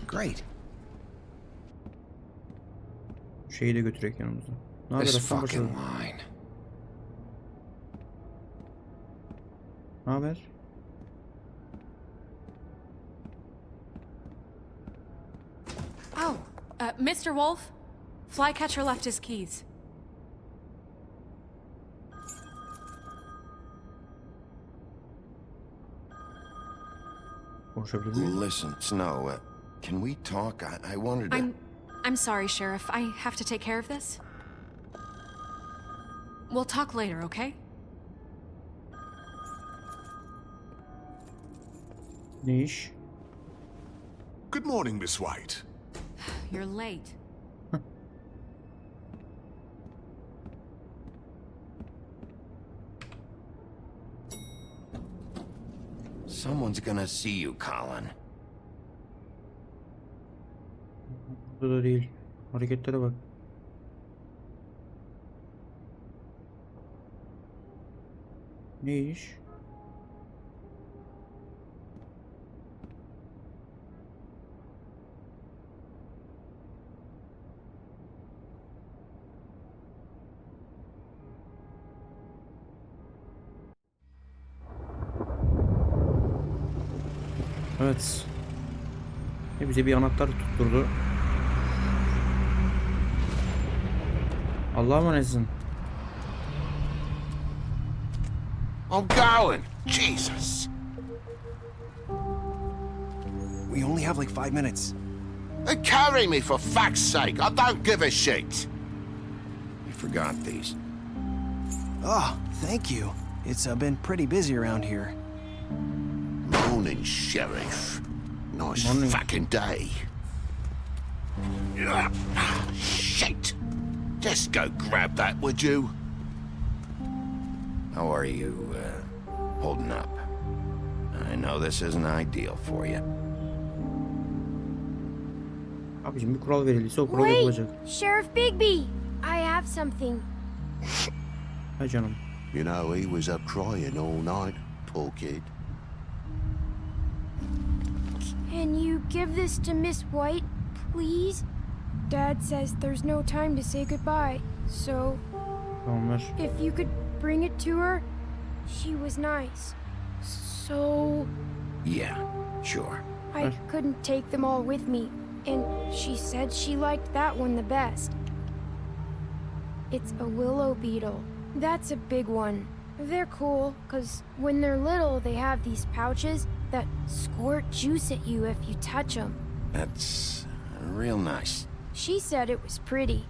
great. Şeyi de götürek yanımıza. Ne haber This aslan fucking başarılı? line. Ne haber? Oh, Mr. Wolf, Flycatcher left his keys. Konuşabilir miyim? Listen, Snow, can we talk? I wanted to... I'm sorry, Sheriff. I have to take care of this. We'll talk later, okay? Ne iş? Good morning, Miss White. You're late. Someone's gonna see you, Colin. Burada da değil. Hareketlere bak. Ne iş? Evet. Bize bir anahtar tutturdu. Allah'a emanetsin. I'm going. Jesus. We only have like 5 minutes. Carry me for fuck's sake. I don't give a shit. You forgot these. Oh, thank you. It's been pretty busy around here. Morning, Sheriff. Nice Morning. fucking day. Shit. Just go grab that, would you? How are you, holding up? I know this isn't ideal for you. Abicim bir kural verildiyse o kural yapılacak. Sheriff Bigby, I have something. Ha canım. You know, he was up crying all night, poor kid. Can you give this to Miss White, please? Dad says there's no time to say goodbye, so Tamam ver. if you could bring it to her, she was nice. So Yeah, sure. I couldn't take them all with me, and she said she liked that one the best. It's a willow beetle. That's a big one. They're cool, because when they're little, they have these pouches that squirt juice at you if you touch them. That's real nice. She said it was pretty.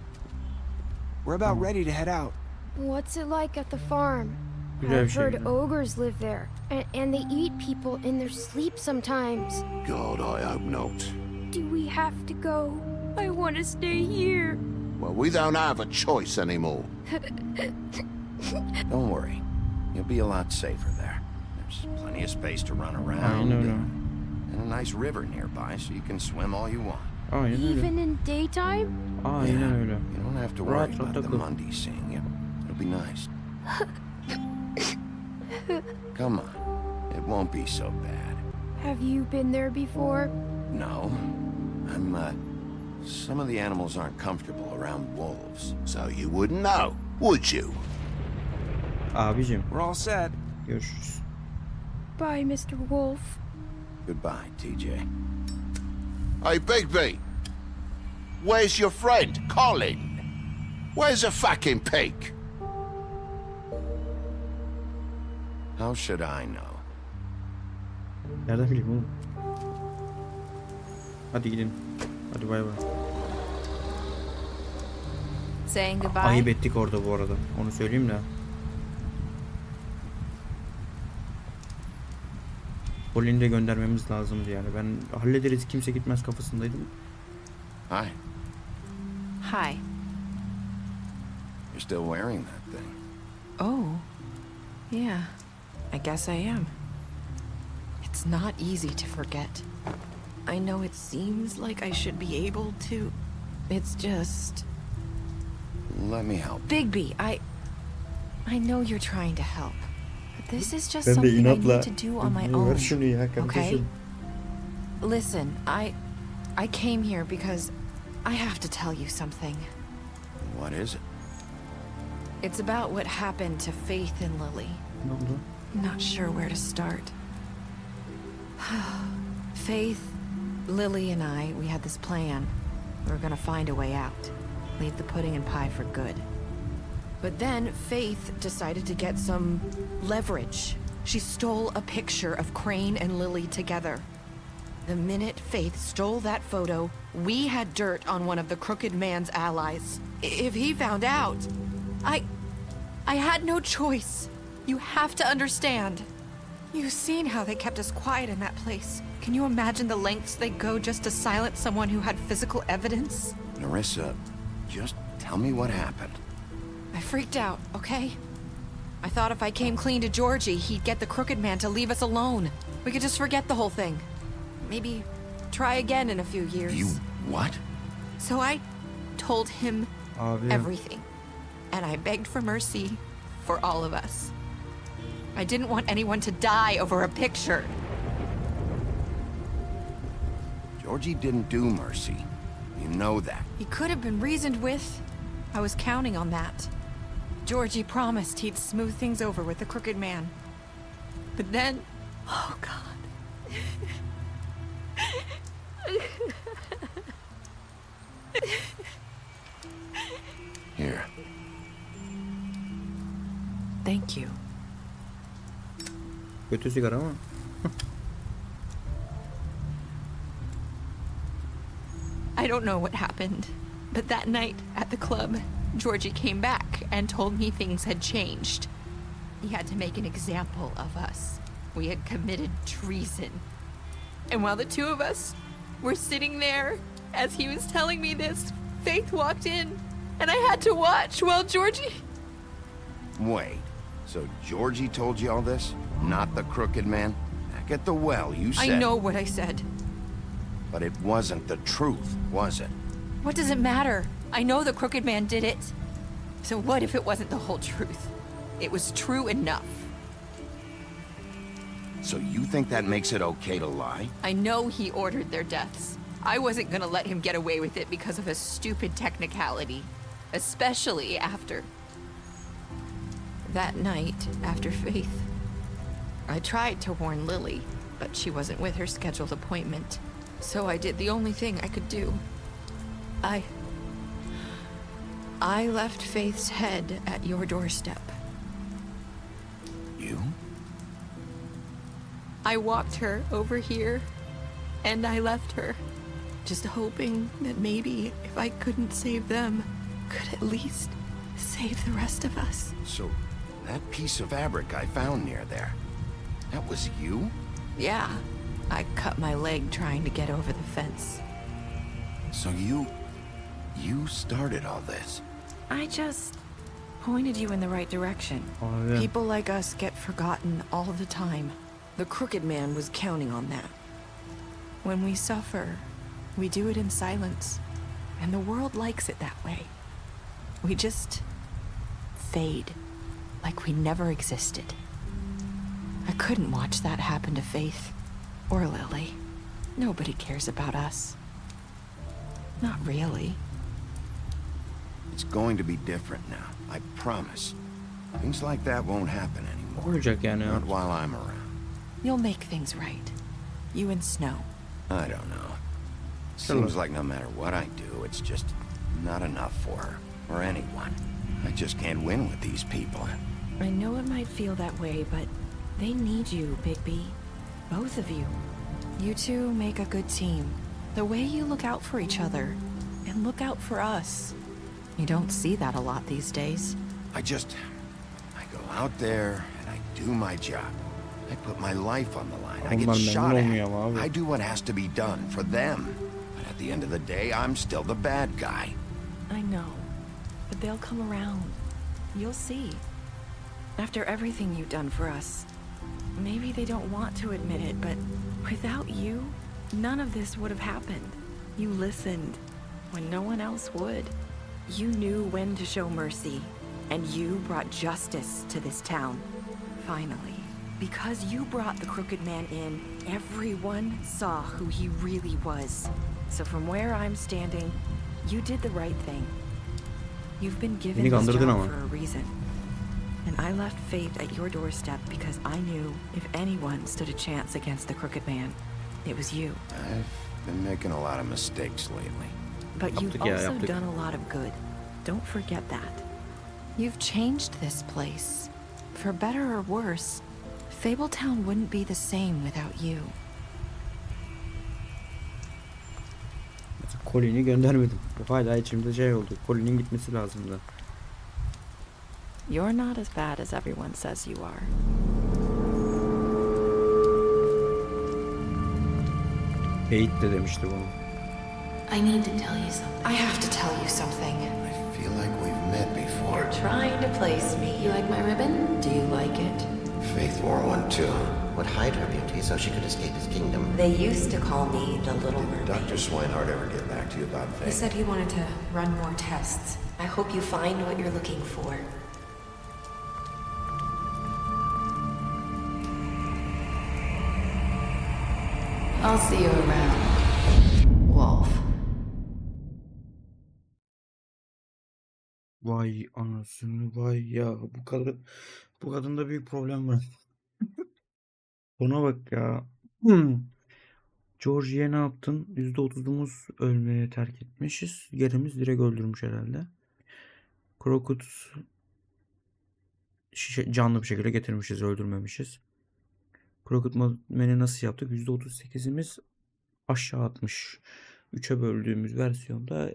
We're about ready to head out. What's it like at the farm? Güzel bir I've şey heard güzel. ogres live there, and they eat people in their sleep sometimes. God, I hope not. Do we have to go? I want to stay here. Well, we don't have a choice anymore. Don't worry. You'll be a lot safer there. There's plenty of space to run around. Aynen öyle. And a nice river nearby, so you can swim all you want. Aynen öyle. Even in daytime? Aynen öyle. You don't have to worry Rahat about rahat the takıl. Monday seeing you. It'll be nice. Come on. It won't be so bad. Have you been there before? No. Some of the animals aren't comfortable around wolves, so you wouldn't know, would you? Abicim. We're all set. Görüşürüz. Bye, Mr. Wolf. Goodbye, TJ. Hey, Bigby! Where's your friend, Colin? Where's the fucking pig? How should I know? Nereden bileyim oğlum? Hadi gidelim. Hadi bay bay. Saying goodbye? Ayıp ettik orada bu arada. Onu söyleyeyim de. Colin'i de göndermemiz lazımdı yani. Ben hallederiz, kimse gitmez kafasındaydım. Hi. Hi. You're still wearing that thing. Oh. Yeah. I guess I am. It's not easy to forget. I know it seems like I should be able to. It's just... Let me help. Bigby, I know you're trying to help. But this is just Ben de something I inatla. need to do on my Ver own. şunu ya Okay? kardeşim. Listen, I came here because I have to tell you something. What is it? It's about what happened to Faith and Lily. Ne oldu? I'm not sure where to start. Faith, Lily, and we had this plan. We were gonna find a way out. Leave the pudding and pie for good. But then Faith decided to get some leverage. She stole a picture of Crane and Lily together. The minute Faith stole that photo, we had dirt on one of the crooked man's allies. If he found out, I had no choice. You have to understand. You've seen how they kept us quiet in that place. Can you imagine the lengths they go just to silence someone who had physical evidence? Narissa, just tell me what happened. I freaked out, okay? I thought if I came clean to Georgie, he'd get the crooked man to leave us alone. We could just forget the whole thing. Maybe try again in a few years. You what? So I told him Abi. everything. And I begged for mercy for all of us. I didn't want anyone to die over a picture. Georgie didn't do Mercy. You know that. He could have been reasoned with. I was counting on that. Georgie promised he'd smooth things over with the crooked man. But then... Oh, God. Here. Thank you. Kötü sigara ama. I don't know what happened, but that night at the club, Georgie came back and told me things had changed. He had to make an example of us. We had committed treason. And while the two of us were sitting there, as he was telling me this, Faith walked in, and I had to watch while Georgie... Wait, so Georgie told you all this? Not the crooked man? Back at the well, you said... I know what I said. But it wasn't the truth, was it? What does it matter? I know the crooked man did it. So what if it wasn't the whole truth? It was true enough. So you think that makes it okay to lie? I know he ordered their deaths. I wasn't gonna let him get away with it because of a stupid technicality. Especially after... that night, after Faith. I tried to warn Lily, but she wasn't with her scheduled appointment. So I did the only thing I could do. I left Faith's head at your doorstep. You? I walked her over here, and I left her, just hoping that maybe if I couldn't save them, could at least save the rest of us. So, that piece of fabric I found near there, that was you? Yeah, I cut my leg trying to get over the fence. So you started all this? I just pointed you in the right direction. Oh, yeah. People like us get forgotten all the time. The crooked man was counting on that. When we suffer, we do it in silence, and the world likes it that way. We just fade, like we never existed. I couldn't watch that happen to Faith, or Lily. Nobody cares about us. Not really. It's going to be different now, I promise. Things like that won't happen anymore. Olacak yani. Not while I'm around. You'll make things right. You and Snow. I don't know. Seems like no matter what I do, it's just not enough for her, or anyone. I just can't win with these people. I know it might feel that way, but they need you, Bigby. Both of you. You two make a good team. The way you look out for each other, and look out for us. You don't see that a lot these days. I go out there, and I do my job. I put my life on the line. I get shot at. I do what has to be done for them. But at the end of the day, I'm still the bad guy. I know, but they'll come around. You'll see. After everything you've done for us, maybe they don't want to admit it, but without you, none of this would have happened. You listened when no one else would. You knew when to show mercy, and you brought justice to this town. Finally. Because you brought the crooked man in, everyone saw who he really was. So from where I'm standing, you did the right thing. You've been given this job for a reason. And I left Faith at your doorstep because I knew if anyone stood a chance against the crooked man, it was you. I've been making a lot of mistakes lately. But you've also done a lot of good. Don't forget that. You've changed this place. For better or worse, Fabletown wouldn't be the same without you. Colin'i göndermedim. Bu hala içimde şey oldu. Colin'in gitmesi lazımdı. You're not as bad as everyone says you are. Faith de demişti bunu. I need to tell you something. I have to tell you something. I feel like we've met before. You're trying to place me. You like my ribbon? Do you like it? Faith wore one too. Would hide her beauty so she could escape his kingdom. They used to call me the Little Mermaid. Did Dr. Swinehart ever get back to you about Faith? He said he wanted to run more tests. I hope you find what you're looking for. I'll see you around, Wolf. Vay anasını vay ya, bu kadında büyük problem var. Ona bak ya. George'ye ne yaptın? %30'umuz ölmeye terk etmişiz. Gerimiz direkt öldürmüş herhalde. Crocus canlı bir şekilde getirmişiz, öldürmemişiz. Crocodman'i nasıl yaptık? %38'imiz aşağı atmış. 3'e böldüğümüz versiyonda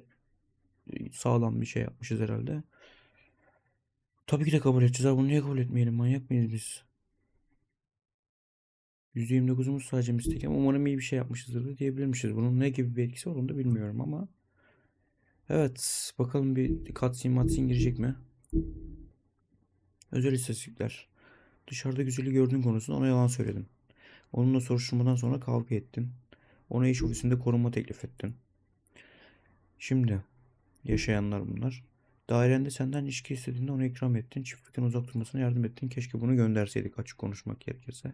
sağlam bir şey yapmışız herhalde. Tabii ki de kabul edeceğiz abi. Bunu niye kabul etmeyelim? Manyak mıyız biz? %29'umuz sadece mistik ama umarım iyi bir şey yapmışızdır da diyebilirmişiz. Bunun ne gibi bir etkisi var onu da bilmiyorum ama. Evet. Bakalım bir cutscene girecek mi? Özel istatistikler. Dışarıda güzeli gördüğün konusunda ona yalan söyledin. Onunla soruşturmadan sonra kavga ettin. Ona iş ofisinde korunma teklif ettin. Şimdi yaşayanlar bunlar. Dairende senden içki istediğinde ona ikram ettin. Çiftlikten uzak durmasına yardım ettin. Keşke bunu gönderseydik açık konuşmak gerekirse.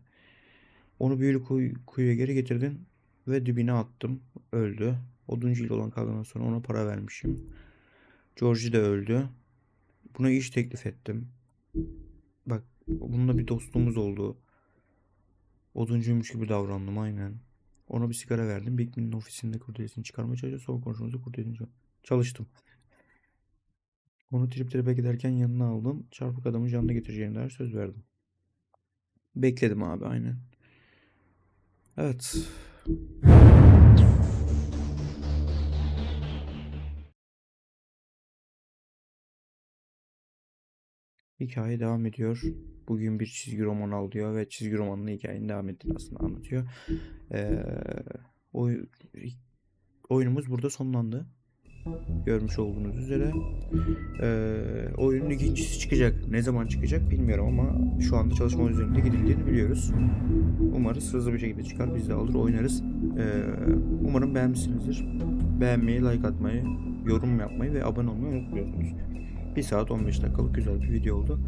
Onu büyülü kuyuya geri getirdin ve dibine attım. Öldü. Oduncu ile olan kavgadan sonra ona para vermişim. George de öldü. Buna iş teklif ettim. Bak bununla bir dostluğumuz oldu. Oduncuymuş gibi davrandım aynen. Ona bir sigara verdim. Bigman'in ofisinde kurdelesini çıkarmaya çalıştım. Son konuşmamızda kurdelesini çalıştım. Onu tribe giderken yanına aldım. Çarpık adamı canına getireceğine dair söz verdim. Bekledim abi aynen. Evet. Hikaye devam ediyor. Bugün bir çizgi roman al diyor ve çizgi romanla hikayenin devam ettiğini aslında anlatıyor. Oyunumuz burada sonlandı. Görmüş olduğunuz üzere. Oyunun ikincisi çıkacak. Ne zaman çıkacak bilmiyorum ama şu anda çalışma üzerinde gidildiğini biliyoruz. Umarız hızlı bir şekilde çıkar. Biz de alır oynarız. Umarım beğenmişsinizdir. Beğenmeyi, like atmayı, yorum yapmayı ve abone olmayı unutmuyorsunuz. 1 saat 15 dakikalık güzel bir video oldu.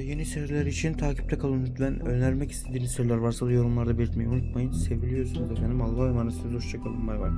Yeni seriler için takipte kalın lütfen. Önermek istediğiniz seriler varsa da yorumlarda belirtmeyi unutmayın. Seviliyorsunuz efendim. Allah'a emanetsiniz. Hoşçakalın. Bay bay.